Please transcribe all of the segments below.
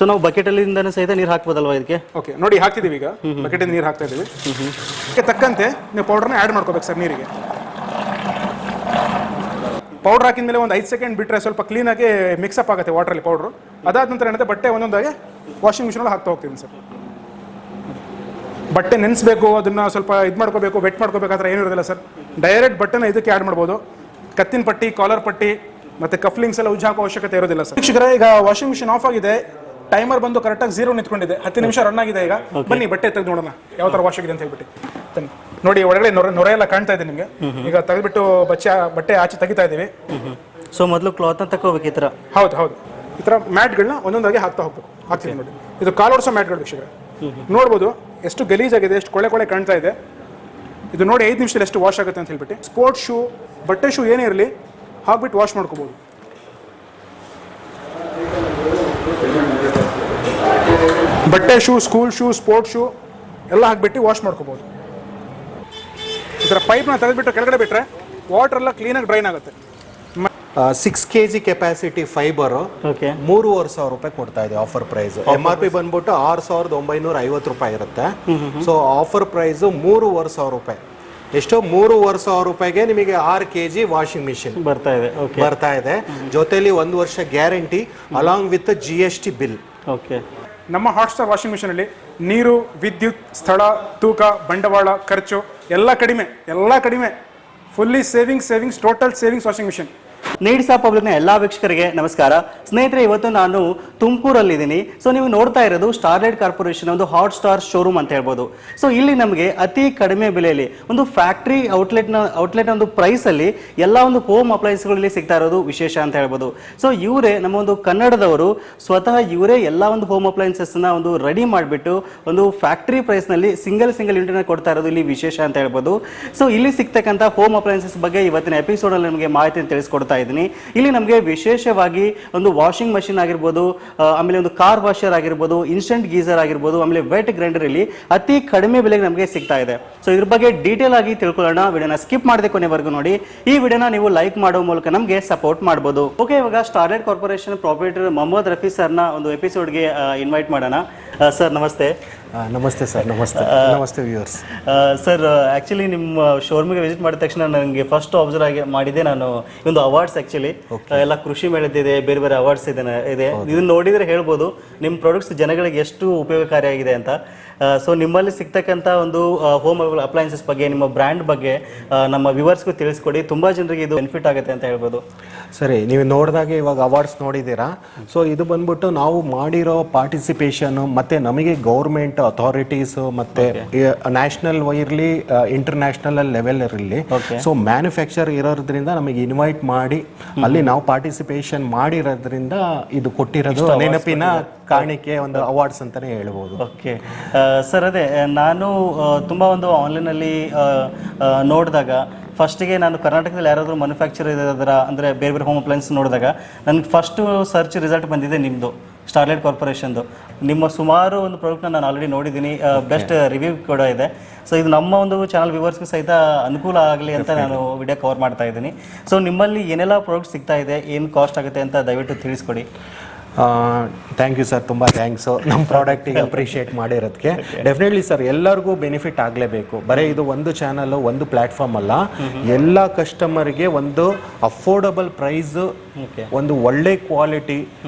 So ನಾವು ಬಕೆಟಲ್ಲಿಂದನೇ ಸಹಿತ ನೀರು ಹಾಕ್ಬೋದಲ್ವಾ ಇದಕ್ಕೆ? ಓಕೆ, ನೋಡಿ ಹಾಕ್ತಿದ್ದೀವಿ ಈಗ, ಬಕೆಟಿಂದ ನೀರು ಹಾಕ್ತಾ ಇದ್ದೀವಿ. ಇದಕ್ಕೆ ತಕ್ಕಂತೆ ನೀವು ಪೌಡರ್ನ ಆ್ಯಡ್ ಮಾಡ್ಕೋಬೇಕು ಸರ್ ನೀರಿಗೆ. ಪೌಡ್ರ್ ಹಾಕಿದ ಮೇಲೆ ಒಂದು 5 ಸೆಕೆಂಡ್ ಬಿಟ್ಟರೆ ಸ್ವಲ್ಪ ಕ್ಲೀನಾಗಿ ಮಿಕ್ಸಪ್ ಆಗುತ್ತೆ ವಾಟ್ರಲ್ಲಿ ಪೌಡ್ರು. ಅದಾದ ನಂತರ ಏನಿದೆ ಬಟ್ಟೆ ಒಂದೊಂದಾಗಿ ವಾಷಿಂಗ್ ಮಿಷಿನಲ್ಲಿ ಹಾಕ್ತಾ ಹೋಗ್ತೀನಿ ಸರ್. ಬಟ್ಟೆ ನೆನೆಸಬೇಕು, ಅದನ್ನು ಸ್ವಲ್ಪ ಇದು ಮಾಡ್ಕೋಬೇಕು, ವೆಟ್ ಮಾಡ್ಕೋಬೇಕಾದ್ರೆ ಏನೂ ಇರೋದಿಲ್ಲ ಸರ್. ಡೈರೆಕ್ಟ್ ಬಟ್ಟೆನ ಇದಕ್ಕೆ ಆ್ಯಡ್ ಮಾಡ್ಬೋದು. ಕತ್ತಿನ ಪಟ್ಟಿ, ಕಾಲರ್ ಪಟ್ಟಿ ಮತ್ತು ಕಫ್ಲಿಂಗ್ಸ್ ಎಲ್ಲ ಉಜ್ಜಿ ಹಾಕೋ ಅವಶ್ಯಕತೆ ಇರೋದಿಲ್ಲ ಸರ್. ವೀಕ್ಷಕರೇ, ಈಗ ವಾಷಿಂಗ್ ಮಿಷಿನ್ ಆಫ್ ಆಗಿದೆ, ಟೈಮರ್ ಬಂದು ಕರೆಕ್ಟಾಗಿ 0 ನಿಂತ್ಕೊಂಡಿದೆ. 10 ನಿಮಿಷ ರನ್ ಆಗಿದೆ. ಈಗ ಬನ್ನಿ ಬಟ್ಟೆ ತೆಗೆದು ನೋಡೋಣ ಯಾವ ಥರ ವಾಶ್ ಆಗಿದೆ ಅಂತ ಹೇಳ್ಬಿಟ್ಟು. ನೋಡಿ ಒಳಗಡೆ ನೊರೆ ಎಲ್ಲ ಕಾಣ್ತಾ ಇದೆ ನಿಮಗೆ. ಈಗ ತೆಗೆದ್ಬಿಟ್ಟು ಬಟ್ಟೆ ಆಚೆ ತೆಗಿತಾ ಇದ್ದೀವಿ. ಸೊ ಮೊದಲು ಕ್ಲಾತ್ನ ತಗೋಬೇಕು ಈ ಥರ. ಹೌದು ಹೌದು, ಈ ಥರ ಮ್ಯಾಟ್ಗಳನ್ನ ಒಂದೊಂದಾಗಿ ಹಾಕ್ತಾ ಹೋಗ್ಬೇಕು. ಹಾಕ್ತೀನಿ ನೋಡಿ, ಇದು ಕಾಲು ಓಡಿಸೋ ಮ್ಯಾಟ್ಗಳು ವೀಕ್ಷಕರೇ. ನೋಡ್ಬೋದು ಎಷ್ಟು ಗಲೀಜಾಗಿದೆ, ಎಷ್ಟು ಕೊಳೆ ಕಾಣ್ತಾ ಇದೆ. ಇದು ನೋಡಿ 5 ನಿಮಿಷದಲ್ಲಿ ಎಷ್ಟು ವಾಶ್ ಆಗುತ್ತೆ ಅಂತ ಹೇಳ್ಬಿಟ್ಟು. ಸ್ಪೋರ್ಟ್ಸ್ ಶೂ, ಬಟ್ಟೆ ಶೂ ಏನೇ ಇರಲಿ ಹಾಕ್ಬಿಟ್ಟು ವಾಶ್ ಮಾಡ್ಕೋಬೋದು. ಬಟ್ಟೆ shoe, school shoe, sports shoe ಎಲ್ಲ ಹಾಕ್ಬಿಟ್ಟು ವಾಶ್ ಮಾಡ್ಕೋಬೋದು. ಈ ಥರ ಪೈಪ್ನ ತೆಗೆದ್ಬಿಟ್ಟು ಕೆಳಗಡೆ ಬಿಟ್ಟರೆ ವಾಟರ್ ಎಲ್ಲ ಕ್ಲೀನಾಗಿ ಡ್ರೈನ್ ಆಗುತ್ತೆ. 6 kg ಕೆಪಾಸಿಟಿ ಫೈಬರು 3,500 ರೂಪಾಯಿ ಕೊಡ್ತಾ ಇದೆ ಆಫರ್ ಪ್ರೈಸ್. MRP ಬಂದ್ಬಿಟ್ಟು 6,950 ರೂಪಾಯಿ ಇರುತ್ತೆ. ಸೊ ಆಫರ್ ಪ್ರೈಸ್ 3,500 ರೂಪಾಯಿ. ಎಷ್ಟೋ 3,500 ರೂಪಾಯಿಗೆ ನಿಮಗೆ 6 kg ವಾಷಿಂಗ್ ಮಿಷಿನ್ ಬರ್ತಾ ಇದೆ. ಜೊತೆಲಿ 1 ವರ್ಷ guarantee along with GST bill. Okay, ನಮ್ಮ ಹಾಟ್ಸ್ಟಾರ್ ವಾಷಿಂಗ್ ಮಿಷಿನಲ್ಲಿ ನೀರು, ವಿದ್ಯುತ್, ಸ್ಥಳ, ತೂಕ, ಬಂಡವಾಳ, ಖರ್ಚು ಎಲ್ಲ ಕಡಿಮೆ. Fully savings, total savings washing machine. ನೀಡ್ಸಾ ಪಬ್ಲಿಕ್ನ ಎಲ್ಲ ವೀಕ್ಷಕರಿಗೆ ನಮಸ್ಕಾರ. ಸ್ನೇಹಿತರೆ, ಇವತ್ತು ನಾನು ತುಮಕೂರಲ್ಲಿದ್ದೀನಿ. ಸೊ ನೀವು ನೋಡ್ತಾ ಇರೋದು ಸ್ಟಾರ್ಲೈಟ್ ಕಾರ್ಪೊರೇಷನ್ ಒಂದು ಹಾಟ್ ಸ್ಟಾರ್ ಶೋರೂಮ್ ಅಂತ ಹೇಳ್ಬೋದು. ಸೊ ಇಲ್ಲಿ ನಮಗೆ ಅತಿ ಕಡಿಮೆ ಬೆಲೆಯಲ್ಲಿ ಒಂದು ಫ್ಯಾಕ್ಟ್ರಿ ಔಟ್ಲೆಟ್ ಒಂದು ಪ್ರೈಸಲ್ಲಿ ಎಲ್ಲ ಒಂದು ಹೋಮ್ ಅಪ್ಲೈನ್ಸ್ಗಳಲ್ಲಿ ಸಿಗ್ತಾ ಇರೋದು ವಿಶೇಷ ಅಂತ ಹೇಳ್ಬೋದು. ಸೊ ಇವರೇ ನಮ್ಮ ಒಂದು ಕನ್ನಡದವರು, ಸ್ವತಃ ಇವರೇ ಎಲ್ಲ ಒಂದು ಹೋಮ್ ಅಪ್ಲೈನ್ಸಸ್ನ ಒಂದು ರೆಡಿ ಮಾಡಿಬಿಟ್ಟು ಒಂದು ಫ್ಯಾಕ್ಟ್ರಿ ಪ್ರೈಸ್ನಲ್ಲಿ ಸಿಂಗಲ್ ಯೂನಿಟ್ನ ಕೊಡ್ತಾ ಇರೋದು ಇಲ್ಲಿ ವಿಶೇಷ ಅಂತ ಹೇಳ್ಬೋದು. ಸೊ ಇಲ್ಲಿ ಸಿಗ್ತಕ್ಕಂಥ ಹೋಮ್ ಅಪ್ಲೈನ್ಸಸ್ ಬಗ್ಗೆ ಇವತ್ತಿನ ಎಪಿಸೋಡಲ್ಲಿ ನಮಗೆ ಮಾಹಿತಿಯನ್ನು ತಿಳಿಸ್ಕೊಡ್ತಾ ಇದ್ದೀನಿ. ಇಲ್ಲಿ ನಮಗೆ ವಿಶೇಷವಾಗಿ ಒಂದು ವಾಷಿಂಗ್ ಮಷಿನ್ ಆಗಿರ್ಬೋದು, ಆಮೇಲೆ ಒಂದು ಕಾರ್ ವಾಷರ್ ಆಗಿರ್ಬೋದು, ಇನ್ಸ್ಟೆಂಟ್ ಗೀಸರ್ ಆಗಿರ್ಬೋದು, ಆಮೇಲೆ ವೆಟ್ ಗ್ರೈಂಡರ್ ಇಲ್ಲಿ ಅತಿ ಕಡಿಮೆ ಬೆಲೆಗೆ ನಮಗೆ ಸಿಗ್ತಾ ಇದೆ. ಸೊ ಇದ್ರ ಬಗ್ಗೆ ಡೀಟೇಲ್ ಆಗಿ ತಿಳ್ಕೊಳ್ಳೋಣ. ವಿಡಿಯೋನ ಸ್ಕಿಪ್ ಮಾಡದೆ ಕೊನೆವರೆಗೂ ನೋಡಿ. ಈ ವಿಡಿಯೋನ ನೀವು ಲೈಕ್ ಮಾಡೋ ಮೂಲಕ ನಮಗೆ ಸಪೋರ್ಟ್ ಮಾಡಬಹುದು. ಓಕೆ, ಇವಾಗ Starlight corporation proprietor Mohammed Rafi ಸರ್ನ ಒಂದು ಎಪಿಸೋಡ್ಗೆ ಇನ್ವೈಟ್ ಮಾಡೋಣ. ಸರ್ ನಮಸ್ತೆ. ನಮಸ್ತೆ ಸರ್. ನಮಸ್ತೆ ವ್ಯೂವರ್ಸ್. ಸರ್, ಆ್ಯಕ್ಚುಲಿ ನಿಮ್ಮ ಶೋರೂಮಿಗೆ ವಿಸಿಟ್ ಮಾಡಿದ ತಕ್ಷಣ ನನಗೆ ಫಸ್ಟ್ ಅಬ್ಸರ್ವ್ ಮಾಡಿದ್ದೆ ನಾನು ಒಂದು ಅವಾರ್ಡ್ಸ್. ಆ್ಯಕ್ಚುಲಿ ಎಲ್ಲ ಕೃಷಿ ಮೇಳದಿದೆ, ಬೇರೆ ಅವಾರ್ಡ್ಸ್ ಇದೆ. ಇದನ್ನ ನೋಡಿದರೆ ಹೇಳ್ಬೋದು ನಿಮ್ಮ ಪ್ರಾಡಕ್ಟ್ಸ್ ಜನಗಳಿಗೆ ಎಷ್ಟು ಉಪಯೋಗಕಾರಿಯಾಗಿದೆ ಅಂತ. ಸೊ ನಿಮ್ಮಲ್ಲಿ ಸಿಗ್ತಕ್ಕಂಥ ಒಂದು ಹೋಮ್ ಅಪ್ಲೈನ್ಸಸ್ ಬಗ್ಗೆ, ನಿಮ್ಮ ಬ್ರ್ಯಾಂಡ್ ಬಗ್ಗೆ ನಮ್ಮ ವ್ಯೂವರ್ಸ್ಗೂ ತಿಳಿಸ್ಕೊಡಿ. ತುಂಬ ಜನರಿಗೆ ಇದು ಬೆನಿಫಿಟ್ ಆಗುತ್ತೆ ಅಂತ ಹೇಳ್ಬೋದು. ಸರಿ, ನೀವು ನೋಡಿದಾಗ ಇವಾಗ ಅವಾರ್ಡ್ಸ್ ನೋಡಿದ್ದೀರಾ. ಸೊ ಇದು ಬಂದ್ಬಿಟ್ಟು ನಾವು ಮಾಡಿರೋ ಪಾರ್ಟಿಸಿಪೇಷನ್, ಮತ್ತು ನಮಗೆ ಗೌರ್ಮೆಂಟ್ ಅಥಾರಿಟೀಸು ಮತ್ತು ನ್ಯಾಷನಲ್ ಇರಲಿ, ಇಂಟರ್ನ್ಯಾಷನಲ್ ಲೆವೆಲ್ ಇರಲಿ, ಸೊ ಮ್ಯಾನುಫ್ಯಾಕ್ಚರ್ ಇರೋದ್ರಿಂದ ನಮಗೆ ಇನ್ವೈಟ್ ಮಾಡಿ ಅಲ್ಲಿ ನಾವು ಪಾರ್ಟಿಸಿಪೇಷನ್ ಮಾಡಿರೋದ್ರಿಂದ ಇದು ಕೊಟ್ಟಿರೋದು ನೆನಪಿನ ಕಾಣಿಕೆ, ಒಂದು ಅವಾರ್ಡ್ಸ್ ಅಂತಲೇ ಹೇಳ್ಬೋದು. ಓಕೆ ಸರ್, ಅದೇ ನಾನು ತುಂಬ ಒಂದು ಆನ್ಲೈನಲ್ಲಿ ನೋಡಿದಾಗ ಫಸ್ಟಿಗೆ ನಾನು ಕರ್ನಾಟಕದಲ್ಲಿ ಯಾರಾದರೂ ಮ್ಯಾನುಫ್ಯಾಕ್ಚರ್ ಇರೋದರ ಅಂದರೆ ಬೇರೆ ಹೋಮ್ ಅಪ್ಲೈನ್ಸ್ ನೋಡಿದಾಗ ನನಗೆ ಫಸ್ಟು ಸರ್ಚ್ ರಿಸಲ್ಟ್ ಬಂದಿದೆ ನಿಮ್ಮದು ಸ್ಟಾರ್ಲೈಟ್ ಕಾರ್ಪೊರೇಷನ್ದು. ನಿಮ್ಮ ಸುಮಾರು ಒಂದು ಪ್ರಾಡಕ್ಟ್ನ ನಾನು ಆಲ್ರೆಡಿ ನೋಡಿದ್ದೀನಿ, ಬೆಸ್ಟ್ ರಿವ್ಯೂ ಕೂಡ ಇದೆ. ಸೊ ಇದು ನಮ್ಮ ಒಂದು ಚಾನಲ್ ವ್ಯೂವರ್ಸ್ಗೂ ಸಹಿತ ಅನುಕೂಲ ಆಗಲಿ ಅಂತ ನಾನು ವಿಡಿಯೋ ಕವರ್ ಮಾಡ್ತಾ ಇದ್ದೀನಿ. ಸೊ ನಿಮ್ಮಲ್ಲಿ ಏನೆಲ್ಲ ಪ್ರಾಡಕ್ಟ್ ಸಿಗ್ತಾ ಇದೆ, ಏನು ಕಾಸ್ಟ್ ಆಗುತ್ತೆ ಅಂತ ದಯವಿಟ್ಟು ತಿಳಿಸ್ಕೊಡಿ. ಥ್ಯಾಂಕ್ ಯು ಸರ್, ತುಂಬ ಥ್ಯಾಂಕ್ಸು ನಮ್ಮ ಪ್ರಾಡಕ್ಟಿಗೆ ಅಪ್ರಿಷಿಯೇಟ್ ಮಾಡಿರೋದಕ್ಕೆ. ಡೆಫಿನೆಟ್ಲಿ ಸರ್, ಎಲ್ಲರಿಗೂ ಬೆನಿಫಿಟ್ ಆಗಲೇಬೇಕು. ಬರೀ ಇದು ಒಂದು ಚಾನಲ್, ಒಂದು ಪ್ಲ್ಯಾಟ್ಫಾರ್ಮ್ ಅಲ್ಲ, ಎಲ್ಲ ಕಸ್ಟಮರ್ಗೆ ಒಂದು ಅಫೋರ್ಡಬಲ್ ಪ್ರೈಸು, ಒಂದು ಒಳ್ಳೆ ಕ್ವಾಲಿಟಿ,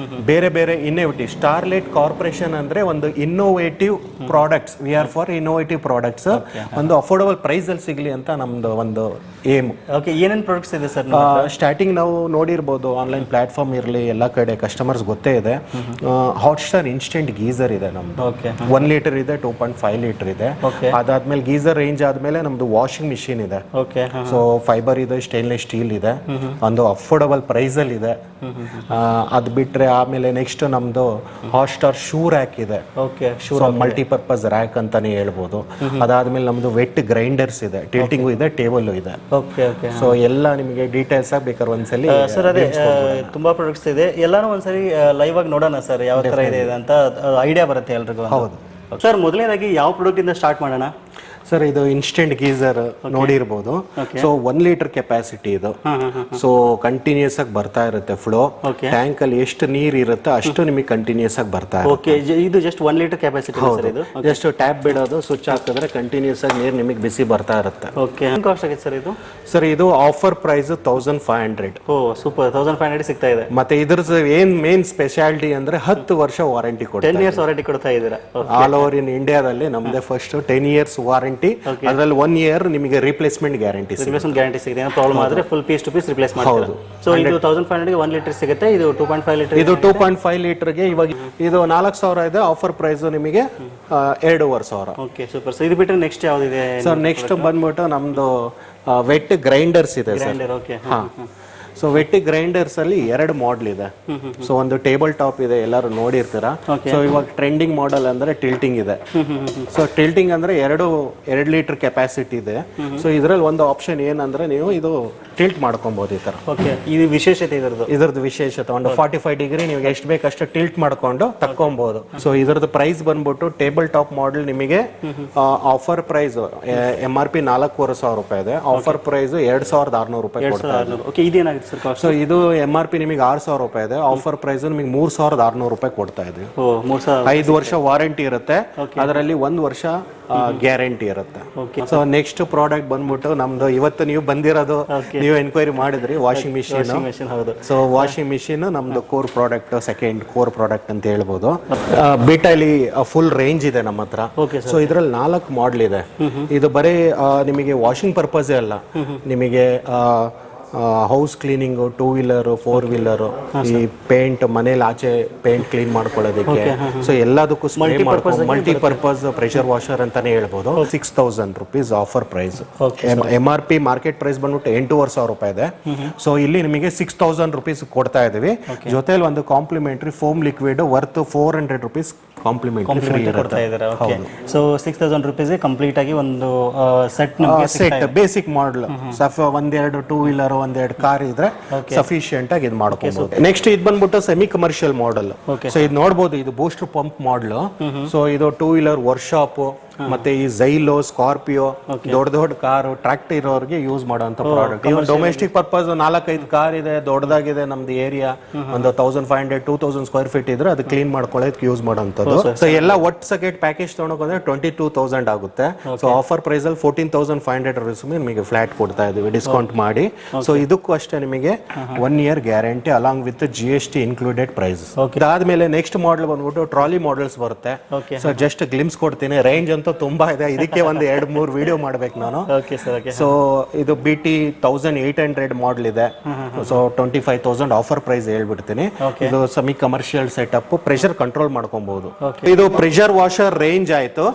ಬೇರೆ ಇನ್ನೋವೇಟಿವ್. ಸ್ಟಾರ್ಲೈಟ್ ಕಾರ್ಪೊರೇಷನ್ ಅಂದರೆ ಒಂದು innovative products, we are for innovative products, ಒಂದು ಅಫೋರ್ಡಬಲ್ ಪ್ರೈಸಲ್ಲಿ ಸಿಗಲಿ ಅಂತ ನಮ್ಮದು ಒಂದು ಏಮ್. ಓಕೆ, ಏನೇನು ಪ್ರಾಡಕ್ಟ್ಸ್ ಇದೆ ಸರ್? ಸ್ಟಾರ್ಟಿಂಗ್ ನಾವು ನೋಡಿರ್ಬೋದು, ಆನ್ಲೈನ್ ಪ್ಲ್ಯಾಟ್ಫಾರ್ಮ್ ಇರಲಿ, ಎಲ್ಲ ಕಡೆ ಕಸ್ಟಮರ್ಸ್ ಗೊತ್ತೇ ಇದೆ. ಹಾಟ್ಸ್ಟಾರ್ ಇನ್ಸ್ಟೆಂಟ್ ಗೀಸರ್ ಇದೆ ನಮ್ದು. 1 ಲೀಟರ್ ಇದೆ, 2.5 ಲೀಟರ್ ಇದೆ. ಅದಾದ್ಮೇಲೆ ಗೀಸರ್ ರೇಂಜ್ ಆದ್ಮೇಲೆ ನಮ್ದು ವಾಷಿಂಗ್ ಮಿಷಿನ್ ಇದೆ. ಸೊ ಫೈಬರ್ ಇದೆ, ಸ್ಟೇನ್ಲೆಸ್ ಸ್ಟೀಲ್ ಇದೆ, ಒಂದು ಅಫೋರ್ಡಬಲ್ ಪ್ರೈಸ್ ಅಲ್ಲಿ ಇದೆ. ಅದು ಬಿಟ್ರೆ ಆಮೇಲೆ ನೆಕ್ಸ್ಟ್ ನಮ್ದು ಹಾಟ್ಸ್ಟಾರ್ ಶೂ ರ್ಯಾಕ್ ಇದೆ, ಮಲ್ಟಿಪರ್ಪಸ್ ರ್ಯಾಕ್ ಅಂತಾನೆ ಹೇಳ್ಬೋದು. ಅದಾದ್ಮೇಲೆ ನಮ್ದು ವೆಟ್ ಗ್ರೈಂಡರ್ಸ್ ಇದೆ, ಟಿಲ್ಟಿಂಗು ಇದೆ, ಟೇಬಲ್ ಇದೆ. ಸೊ ಎಲ್ಲ ನಿಮಗೆ ಡೀಟೇಲ್ಸ್ ಆಗಿ ಬೇಕಾದ್ರೆ ಒಂದ್ಸಲಿ. ಸರ್ ಅದೇ ತುಂಬಾ ಪ್ರಾಡಕ್ಟ್ಸ್ ಇದೆ, ಎಲ್ಲಾನು ಒಂದ್ಸರಿ ಲೈವ್ ಆಗಿ ನೋಡೋಣ ಸರ್, ಯಾವ ತರ ಇದೆ ಅಂತ ಐಡಿಯಾ ಬರುತ್ತೆ ಎಲ್ರಿಗೂ. ಹೌದು ಸರ್, ಮೊದಲನೇದಾಗಿ ಯಾವ ಪ್ರಾಡಕ್ಟ್ ಇಂದ ಸ್ಟಾರ್ಟ್ ಮಾಡೋಣ? ಸರ್ ಇದು ಇನ್ಸ್ಟೆಂಟ್ ಗೀಸರ್ ನೋಡಿರ್ಬೋದು. ಸೊ 1 ಲೀಟರ್ ಕೆಪಾಸಿಟಿ ಇದು. ಸೊ ಕಂಟಿನ್ಯೂಸ್ ಆಗಿ ಬರ್ತಾ ಇರುತ್ತೆ ಫ್ಲೋ. ಟ್ಯಾಂಕ್ ಅಲ್ಲಿ ಎಷ್ಟು ನೀರ್ ಇರುತ್ತೆ ಅಷ್ಟು ನಿಮಗೆ ಕಂಟಿನ್ಯೂಸ್ ಆಗಿ ಬರ್ತಾ ಇರುತ್ತೆ. ಇದು ಜಸ್ಟ್ 1 ಲೀಟರ್ ಕೆಪಾಸಿಟಿ ಸರ್ ಇದು. ಜಸ್ಟ್ ಟ್ಯಾಪ್ ಬಿಡೋದು, ಸ್ವಿಚ್ ಹಾಕಿದ್ರೆ ಕಂಟಿನ್ಯೂಸ್ ಆಗಿ ನೀರು ನಿಮಗೆ ಬಿಸಿ ಬರ್ತಾ ಇರುತ್ತೆ. ಓಕೆ, ಏನು ಕಾಸ್ಟ್ ಆಗಿದೆ ಸರ್ ಇದು? ಸರ್ ಇದು ಆಫರ್ ಪ್ರೈಸ್ 1500. ಓ ಸೂಪರ್, 1500 ಸಿಗ್ತಾ ಇದೆ. ಮತ್ತೆ ಇದ್ರದ್ದು ಏನ್ ಮೇನ್ ಸ್ಪೆಷಾಲಿಟಿ ಅಂದ್ರೆ 10 ವರ್ಷ ವಾರಂಟಿ ಕೊಡ್ತಾರೆ. 10 ಇಯರ್ಸ್ ವಾರಂಟಿ ಕೊಡ್ತಾ ಇದ್ದೀರಾ? ಆಲ್ ಓವರ್ ಇನ್ ಇಂಡಿಯಾದಲ್ಲಿ ನಮ್ದೇ ಫಸ್ಟ್ 10 ಇಯರ್ಸ್ ವಾರಂಟಿ. ಅದರಲ್ಲಿ 1 ಇಯರ್ ನಿಮಗೆ ರಿಪ್ಲೇಸ್ಮೆಂಟ್ ಗ್ಯಾರಂಟಿ ಸಿಗುತ್ತೆ. ಏನೋ ಪ್ರಾಬ್ಲಮ್ ಆದ್ರೆ full piece to piece replace ಮಾಡ್ತೀರಾ. ಸೊ ಇದು 1500 ಗೆ 1 ಲೀಟರ್ ಸಿಗುತ್ತೆ. ಇದು 2.5 ಲೀಟರ್. ಇದು 2.5 ಲೀಟರ್ಗೆ ಇವಾಗ ಇದು 4000 ಇದೆ. ಆಫರ್ ಪ್ರೈಸ್ ನಿಮಗೆ 2500. Okay super. ಸೊ ಇದು ಬಿಟ್ಟರೆ ನೆಕ್ಸ್ಟ್ ಯಾವ್ದಿದೆ ಸರ್? ನೆಕ್ಸ್ಟ್ ಬಂದ್ಬಿಟ್ಟು ನಮ್ದು ವೆಟ್ ಗ್ರೈಂಡರ್ಸ್ ಇದೆ ಸರ್. ಓಕೆ, ಹಾ. ಸೊ ವೆಟ್ ಗ್ರೈಂಡರ್ಸ್ ಅಲ್ಲಿ 2 ಮಾಡೆಲ್ ಇದೆ. ಸೊ ಒಂದು ಟೇಬಲ್ ಟಾಪ್ ಇದೆ, ಎಲ್ಲರೂ ನೋಡಿರ್ತೀರಾ. ಸೊ ಇವಾಗ ಟ್ರೆಂಡಿಂಗ್ ಮಾಡೆಲ್ ಅಂದ್ರೆ ಟಿಲ್ಟಿಂಗ್ ಇದೆ. ಸೊ ಟಿಲ್ಟಿಂಗ್ ಅಂದ್ರೆ 2 ಲೀಟರ್ ಕೆಪಾಸಿಟಿ ಇದೆ. ಸೊ ಇದರಲ್ಲಿ ಒಂದು ಆಪ್ಷನ್ ಏನಂದ್ರೆ ನೀವು ಇದು ಟಿಲ್ಟ್ ಮಾಡ್ಕೊಬಹುದು ಈ ತರ. ಓಕೆ, ಇದು ವಿಶೇಷತೆ ಇದ್ರದ್ದು ವಿಶೇಷತೆ ಒಂದು 45 ಡಿಗ್ರಿ ನೀವು ಎಷ್ಟು ಬೇಕಷ್ಟು ಟಿಲ್ಟ್ ಮಾಡ್ಕೊಂಡು ತಕ್ಕೊಬಹುದು. ಸೊ ಇದ್ರದ್ದು ಪ್ರೈಸ್ ಬಂದ್ಬಿಟ್ಟು ಟೇಬಲ್ ಟಾಪ್ ಮಾಡೆಲ್ ನಿಮಗೆ ಆಫರ್ ಪ್ರೈಸ್ MRP 4500 ರೂಪಾಯಿ ಇದೆ. ಆಫರ್ ಪ್ರೈಸ್ 2600 ರೂಪಾಯಿ ಕೊಡ್ತಾ ಇದೆ. ಓಕೆ, ಇದೇನಾಗುತ್ತೆ ಸರ್ ಕಾಸ್ಟ್? ಸೊ ಇದು MRP ನಿಮಗೆ 6000 ರೂಪಾಯಿ ಇದೆ. ಆಫರ್ ಪ್ರೈಸ್ ನಿಮಗೆ 3600 ರೂಪಾಯಿ ಕೊಡ್ತಾ ಇದೆ. 5 ವರ್ಷ ವಾರಂಟಿ ಇರುತ್ತೆ. ಅದರಲ್ಲಿ 1 ವರ್ಷ ಗ್ಯಾರಂಟಿ ಇರುತ್ತೆ. ಸೊ ನೆಕ್ಸ್ಟ್ ಪ್ರಾಡಕ್ಟ್ ಬಂದ್ಬಿಟ್ಟು ನಮ್ದು ಇವತ್ತು ನೀವು ಬಂದಿರೋದು, ನೀವು ಎನ್ಕ್ವೈರಿ ಮಾಡಿದ್ರಿ washing machine. So washing machine ನಮ್ದು core product, second core product ಅಂತ ಹೇಳ್ಬೋದು. ಬಿಟಲ್ಲಿ ಫುಲ್ ರೇಂಜ್ ಇದೆ ನಮ್ಮ ಹತ್ರ. ಸೊ ಇದ್ರಲ್ಲಿ 4 ಮಾಡೆಲ್ ಇದೆ. ಇದು ಬರೀ ನಿಮಗೆ ವಾಷಿಂಗ್ ಪರ್ಪಸ್ ಅಲ್ಲ, ನಿಮಗೆ ಹೌಸ್ ಕ್ಲೀನಿಂಗ್, 2 ವೀಲರ್ 4 ವೀಲರ್, ಈ ಪೇಂಟ್ ಮನೇಲಿ ಆಚೆ ಪೇಂಟ್ ಕ್ಲೀನ್ ಮಾಡ್ಕೊಳ್ಳೋದಕ್ಕೆ, ಸೊ ಎಲ್ಲದಕ್ಕೂ ಸ್ಪ್ರೇ ಮಾಡ್ಕೊಂಡು ಮಲ್ಟಿಪರ್ಪಸ್ ಪ್ರೆಷರ್ ವಾಷರ್ ಅಂತಾನೆ ಹೇಳ್ಬೋದು. 6000 rupees offer price. MRP market price ಬಂದ್ಬಿಟ್ಟು 8500 ರೂಪಾಯಿ ಇದೆ. ಸೊ ಇಲ್ಲಿ ನಿಮಗೆ 6000 ರುಪೀಸ್ ಕೊಡ್ತಾ ಇದೀವಿ. ಜೊತೆಲಿ ಒಂದು complementary foam liquid worth 400 rupees complementary free ಕೊಡ್ತಾ ಇದ್ದಾರೆ. ಸೊ 6000 ರುಪೀಸ್ ಕಂಪ್ಲೀಟ್ ಆಗಿ ಒಂದು ಸೆಟ್ ಬೇಸಿಕ್ ಮಾಡಲ್ ಒಂದೆರಡು 2 ವೀಲರ್ ಒಂದೆರಡು ಕಾರ್ ಇದ್ರೆ ಸಫಿಶಿಯಂಟ್ ಆಗಿ ಇದು ಮಾಡ್ಕೋಬಹುದು. ನೆಕ್ಸ್ಟ್ ಇದು ಬಂದ್ಬಿಟ್ಟು ಸೆಮಿ ಕಮರ್ಷಿಯಲ್ ಮಾಡೆಲ್. ಸೊ ಇದು ನೋಡಬಹುದು, ಇದು ಬೂಸ್ಟರ್ ಪಂಪ್ ಮಾಡಲ್. ಸೊ ಇದು 2 ವೀಲರ್ ವರ್ಕ್ಶಾಪ್ ಮತ್ತೆ ಈ ಝೈಲೋ, ಸ್ಕಾರ್ಪಿಯೋ, ದೊಡ್ಡ ಕಾರು, ಟ್ರಾಕ್ಟರ್ ಇರೋರಿಗೆ ಯೂಸ್ ಮಾಡುವಂತ ಪ್ರಾಡಕ್ಟ್. ಇವನ್ ಡೊಮೆಸ್ಟಿಕ್ ಪರ್ಪಸ್ 4-5 ಕಾರ್ ಇದೆ, ದೊಡ್ಡದಾಗಿದೆ, ನಮ್ದು ಏರಿಯಾ ಒಂದು 1500-2000 ಸ್ಕ್ವೇರ್ ಫೀಟ್ ಇದ್ರೆ ಅದು ಕ್ಲೀನ್ ಮಾಡ್ಕೊಳ್ಳೋದಕ್ಕೆ ಯೂಸ್ ಮಾಡೋಂಥದ್ದು. ಸೊ ಎಲ್ಲ ಒಟ್ಟು ಸೆಕೆಟ್ ಪ್ಯಾಕೇಜ್ ತಗೊಂಡ್ರೆ 22,000 ಆಗುತ್ತೆ. ಸೊ ಆಫರ್ ಪ್ರೈಸ್ ಅಲ್ಲಿ 14,500 ರೂಪೀಸ್ ನಿಮಗೆ ಫ್ಲಾಟ್ ಕೊಡ್ತಾ ಇದೀವಿ ಡಿಸ್ಕೌಂಟ್ ಮಾಡಿ. ಸೊ ಇದಕ್ಕೂ ಅಷ್ಟೇ ನಿಮಗೆ 1 year guarantee along with GST included price. ಅದಾದ್ಮೇಲೆ ನೆಕ್ಸ್ಟ್ ಮಾಡೆಲ್ ಬಂದ್ಬಿಟ್ಟು ಟ್ರಾಲಿ ಮಾಡೆಲ್ಸ್ ಬರುತ್ತೆ. ಸೊ ಜಸ್ಟ್ ಗ್ಲಿಮ್ಸ್ ಕೊಡ್ತೀನಿ. ರೇಂಜ್ ಅಂತೂ ತುಂಬಾ ಇದೆ, ಇದಕ್ಕೆ ಒಂದು 2-3 ವಿಡಿಯೋ ಮಾಡ್ಬೇಕು ನಾನು. ಸೊ ಇದು BT 1800 ಮಾಡೆಲ್ ಇದೆ. ಸೊ 25,000 ಆಫರ್ ಪ್ರೈಸ್ ಹೇಳ್ಬಿಡ್ತೀನಿ. ಇದು semi commercial setup, pressure control ಮಾಡ್ಕೊಬಹುದು. ಇದು ಪ್ರೆಷರ್ ವಾಷರ್ ರೇಂಜ್ ಆಯ್ತು.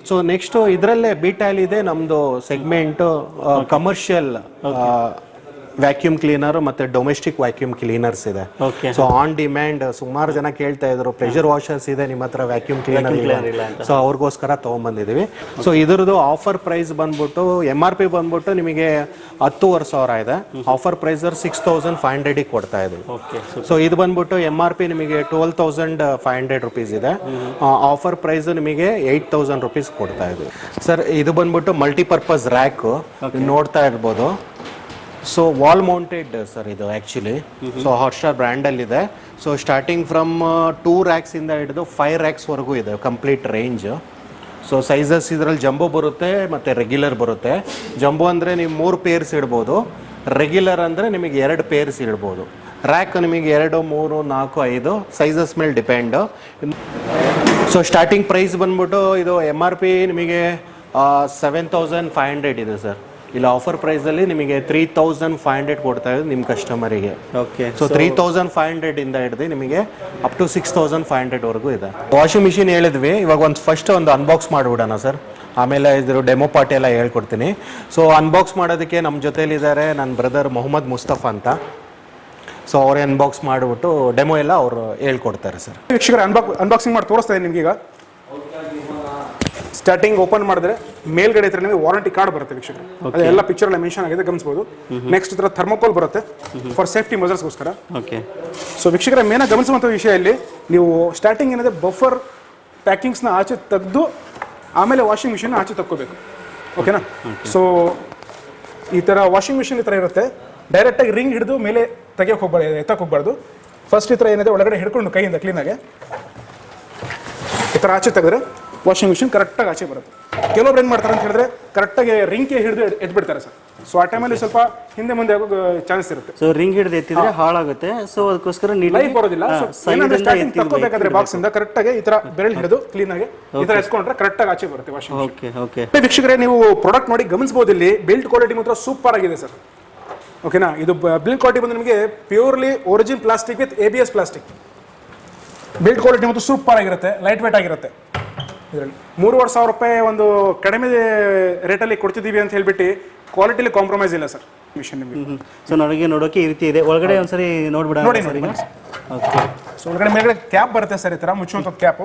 ಸೊ ನೆಕ್ಸ್ಟ್ ಇದರಲ್ಲೇ ಬಿಟಾಲ್ ಇದೆ ನಮ್ದು ಸೆಗ್ಮೆಂಟ್ ಕಮರ್ಷಿಯಲ್ ವ್ಯಾಕ್ಯೂಮ್ ಕ್ಲೀನರ್ ಮತ್ತೆ ಡೊಮೆಸ್ಟಿಕ್ ವ್ಯಾಕ್ಯೂಮ್ ಕ್ಲೀನರ್ಸ್ ಇದೆ. ಸೊ ಆನ್ ಡಿಮ್ಯಾಂಡ್ ಸುಮಾರು ಜನ ಕೇಳ್ತಾ ಇದ್ರು, ಪ್ರೆಷರ್ ವಾಷರ್ಸ್ ಇದೆ ನಿಮ್ಮ ಹತ್ರ, ವ್ಯಾಕ್ಯೂಮ್ ಕ್ಲೀನರ್ ಇಲ್ಲ. ಸೊ ಅವ್ರಿಗೋಸ್ಕರ ತಗೊಂಡ್ಬಂದಿದೀವಿ. ಸೊ ಇದ್ರದ್ದು ಆಫರ್ ಪ್ರೈಸ್ ಬಂದ್ಬಿಟ್ಟು MRP ಬಂದ್ಬಿಟ್ಟು ನಿಮಗೆ 10,500 ಇದೆ. ಆಫರ್ ಪ್ರೈಸ್ 6,500 ಕೊಡ್ತಾ ಇದೀವಿ. ಸೊ ಇದು ಬಂದ್ಬಿಟ್ಟು MRP ನಿಮಗೆ 12,500 ರೂಪೀಸ್ ಇದೆ. ಆಫರ್ ಪ್ರೈಸ್ ನಿಮಗೆ 8,000 ರೂಪೀಸ್ ಕೊಡ್ತಾ ಇದೀವಿ. ಸರ್ ಇದು ಬಂದ್ಬಿಟ್ಟು ಮಲ್ಟಿಪರ್ಪಸ್ ರ್ಯಾಕ್ ನೋಡ್ತಾ ಇರ್ಬೋದು. ಸೊ ವಾಲ್ ಮೌಂಟೆಡ್ ಸರ್ ಇದು ಆ್ಯಕ್ಚುಲಿ. ಸೊ ಹಾಟ್ಸ್ಟಾರ್ ಬ್ರ್ಯಾಂಡಲ್ಲಿ ಇದೆ. ಸೊ ಸ್ಟಾರ್ಟಿಂಗ್ ಫ್ರಮ್ 2 ರ್ಯಾಕ್ಸ್ ಇಂದ ಹಿಡಿದು 5 ರ್ಯಾಕ್ಸ್ವರೆಗೂ ಇದೆ ಕಂಪ್ಲೀಟ್ ರೇಂಜ್. ಸೊ ಸೈಜಸ್ ಇದರಲ್ಲಿ ಜಂಬೋ ಬರುತ್ತೆ ಮತ್ತು ರೆಗ್ಯುಲರ್ ಬರುತ್ತೆ. ಜಂಬೋ ಅಂದರೆ ನೀವು 3 ಪೇರ್ಸ್ ಇಡ್ಬೋದು, ರೆಗ್ಯುಲರ್ ಅಂದರೆ ನಿಮಗೆ 2 ಪೇರ್ಸ್ ಇಡ್ಬೋದು. ರ್ಯಾಕ್ ನಿಮಗೆ 2, 3, 4, 5 ಸೈಜಸ್ ಮೇಲೆ ಡಿಪೆಂಡು. ಸೊ ಸ್ಟಾರ್ಟಿಂಗ್ ಪ್ರೈಸ್ ಬಂದ್ಬಿಟ್ಟು ಇದು MRP ನಿಮಗೆ 7,500 ಇದೆ ಸರ್. ಇಲ್ಲ ಆಫರ್ ಪ್ರೈಸ್ ಅಲ್ಲಿ ನಿಮಗೆ 3,500 ಕೊಡ್ತಾ ಇದೆ ನಿಮ್ಮ ಕಸ್ಟಮರಿಗೆ. ಸೊ 3,500 ಇಂದ ಹಿಡಿದು ನಿಮಗೆ ಅಪ್ ಟು 6,500 ವರೆಗೂ ಇದೆ. ವಾಷಿಂಗ್ ಮಿಷಿನ್ ಹೇಳಿದ್ವಿ, ಇವಾಗ ಫಸ್ಟ್ ಒಂದು ಅನ್ಬಾಕ್ಸ್ ಮಾಡಿಬಿಡೋಣ ಸರ್, ಆಮೇಲೆ ಇದ್ರ ಡೆಮೋ ಪಾರ್ಟಿ ಎಲ್ಲ ಹೇಳ್ಕೊಡ್ತೀನಿ. ಸೊ ಅನ್ಬಾಕ್ಸ್ ಮಾಡೋದಕ್ಕೆ ನಮ್ಮ ಜೊತೆಲಿದ್ದಾರೆ ನನ್ನ ಬ್ರದರ್ ಮೊಹಮ್ಮದ್ ಮುಸ್ತಫಾ ಅಂತ. ಸೊ ಅವರೇ ಅನ್ಬಾಕ್ಸ್ ಮಾಡಿಬಿಟ್ಟು ಡೆಮೋ ಎಲ್ಲ ಅವರು ಹೇಳ್ಕೊಡ್ತಾರೆ ಸರ್. ವೀಕ್ಷಕರ ಅನ್ಬಾಕ್ಸಿಂಗ್ ಮಾಡಿ ತೋರಿಸ್ತಾ ಇದ್ದೀನಿ ನಿಮ್ಗೀಗ. ಸ್ಟಾರ್ಟಿಂಗ್ ಓಪನ್ ಮಾಡಿದ್ರೆ ಮೇಲ್ಗಡೆ ಹತ್ರ ನಿಮಗೆ ವಾರಂಟಿ ಕಾರ್ಡ್ ಬರುತ್ತೆ ವೀಕ್ಷಕರು. ಅದೆಲ್ಲ ಪಿಕ್ಚರ್ ಎಲ್ಲ ಮೆನ್ಷನ್ ಆಗಿದೆ, ಗಮನಿಸಬಹುದು. ನೆಕ್ಸ್ಟ್ ಇದರ ಥರ್ಮೋಕೋಲ್ ಬರುತ್ತೆ ಫಾರ್ ಸೇಫ್ಟಿ ಮೆಜರ್ಸ್ಗೋಸ್ಕರ. ಸೊ ವೀಕ್ಷಕರ ಮೇನ್ ಗಮನಿಸುವಂಥ ವಿಷಯ ಇಲ್ಲಿ, ನೀವು ಸ್ಟಾರ್ಟಿಂಗ್ ಏನಿದೆ ಬಫರ್ ಪ್ಯಾಕಿಂಗ್ಸ್ನ ಆಚೆ ತೆಗೆದು ಆಮೇಲೆ ವಾಷಿಂಗ್ ಮಿಷಿನ್ ಆಚೆ ತಕ್ಕೋಬೇಕು. ಓಕೆನಾ. ಸೊ ಈ ಥರ ವಾಷಿಂಗ್ ಮಿಷಿನ್ ಈ ಥರ ಇರುತ್ತೆ. ಡೈರೆಕ್ಟಾಗಿ ರಿಂಗ್ ಹಿಡಿದು ಮೇಲೆ ತೆಗಿಯೋಕೆ ಹೋಗ್ಬಾರ್ದು, ಎತ್ತಕ್ಕೆ ಹೋಗ್ಬಾರ್ದು. ಫಸ್ಟ್ ಈ ಥರ ಏನಿದೆ ಒಳಗಡೆ ಹಿಡ್ಕೊಂಡು ಕೈಯಿಂದ ಕ್ಲೀನಾಗೆ ಈ ಥರ ಆಚೆ ತೆಗೆದ್ರೆ ವಾಷಿಂಗ್ ಮಿಷಿನ್ ಕರೆಕ್ಟಾಗಿ ಆಚೆ ಬರುತ್ತೆ. ಕೆಲವೊಬ್ರು ಏನು ಮಾಡ್ತಾರೆ ಅಂತ ಹೇಳಿದ್ರೆ ಕರೆಕ್ಟಾಗಿ ರಿಂಗ್ಗೆ ಹಿಡಿದು ಎದ್ಬಿಡ್ತಾರೆ ಸರ್. ಸೊ ಆ ಟೈಮಲ್ಲಿ ಸ್ವಲ್ಪ ಹಿಂದೆ ಮುಂದೆ ಆಗೋ ಚಾನ್ಸ್ ಇರುತ್ತೆ. ಸೊ ರಿಂಗ್ ಹಿಡಿದು ಎತ್ತಿದ್ರೆ ಹಾಳಾಗುತ್ತೆ. ಸೊ ಅದಕ್ಕೋಸ್ಕರ ಲೈಫ್ ಬರೋದಿಲ್ಲ. ಸ್ಟಾರ್ಟಿಂಗ್ ತಗೋಬೇಕಾದ್ರೆ ಬಾಕ್ಸ್ ಇಂದ ಕರೆಕ್ಟಾಗಿ ಈ ತರ ಬೆರಳು ಹಿಡಿದು ಕ್ಲೀನ್ ಆಗಿ ಈ ತರ ಎಸ್ಕೊಂಡ್ರೆ ಕರೆಕ್ಟಾಗಿ ಆಚೆ ಬರುತ್ತೆ ವಾಷಿಂಗ್ ಮಿಷಿನ್. Okay okay. ವೀಕ್ಷಕರೇ, ನೀವು ಪ್ರಾಡಕ್ಟ್ ನೋಡಿ ಗಮನಿಸಬಹುದು, ಇಲ್ಲಿ ಬಿಲ್ಡ್ ಕ್ವಾಲಿಟಿ ಮಾತ್ರ ಸೂಪರ್ ಆಗಿದೆ ಸರ್. ಓಕೆನಾ. ಇದು ಬಿಲ್ಡ್ ಕ್ವಾಲಿಟಿ ಬಂದು ನಿಮಗೆ purely origin plastic with ABS plastic. Build quality ಮತ್ತು ಸೂಪರ್ ಆಗಿರುತ್ತೆ, ಲೈಟ್ ವೇಟ್ ಆಗಿರುತ್ತೆ. ಇದರಲ್ಲಿ 3,500 ರೂಪಾಯಿ ಒಂದು ಕಡಿಮೆ ರೇಟಲ್ಲಿ ಕೊಡ್ತಿದ್ದೀವಿ ಅಂತ ಹೇಳ್ಬಿಟ್ಟು ಕ್ವಾಲಿಟಿಲಿ ಕಾಂಪ್ರಮೈಸ್ ಇಲ್ಲ ಸರ್ ಮಿಷನ್ ನಿಮಗೆ. ಸೊ ನನಗೆ ನೋಡೋಕೆ ಈ ರೀತಿ ಇದೆ. ಒಳಗಡೆ ಒಂದ್ಸರಿ ನೋಡ್ಬಿಡೋಣ. ನೋಡಿ. ಓಕೆ. ಸೊ ಒಳಗಡೆ ಮೇಲ್ಗಡೆ ಕ್ಯಾಪ್ ಬರುತ್ತೆ ಸರ್, ಈ ತರ ಮುಚ್ಚುವಂತ ಕ್ಯಾಪ್,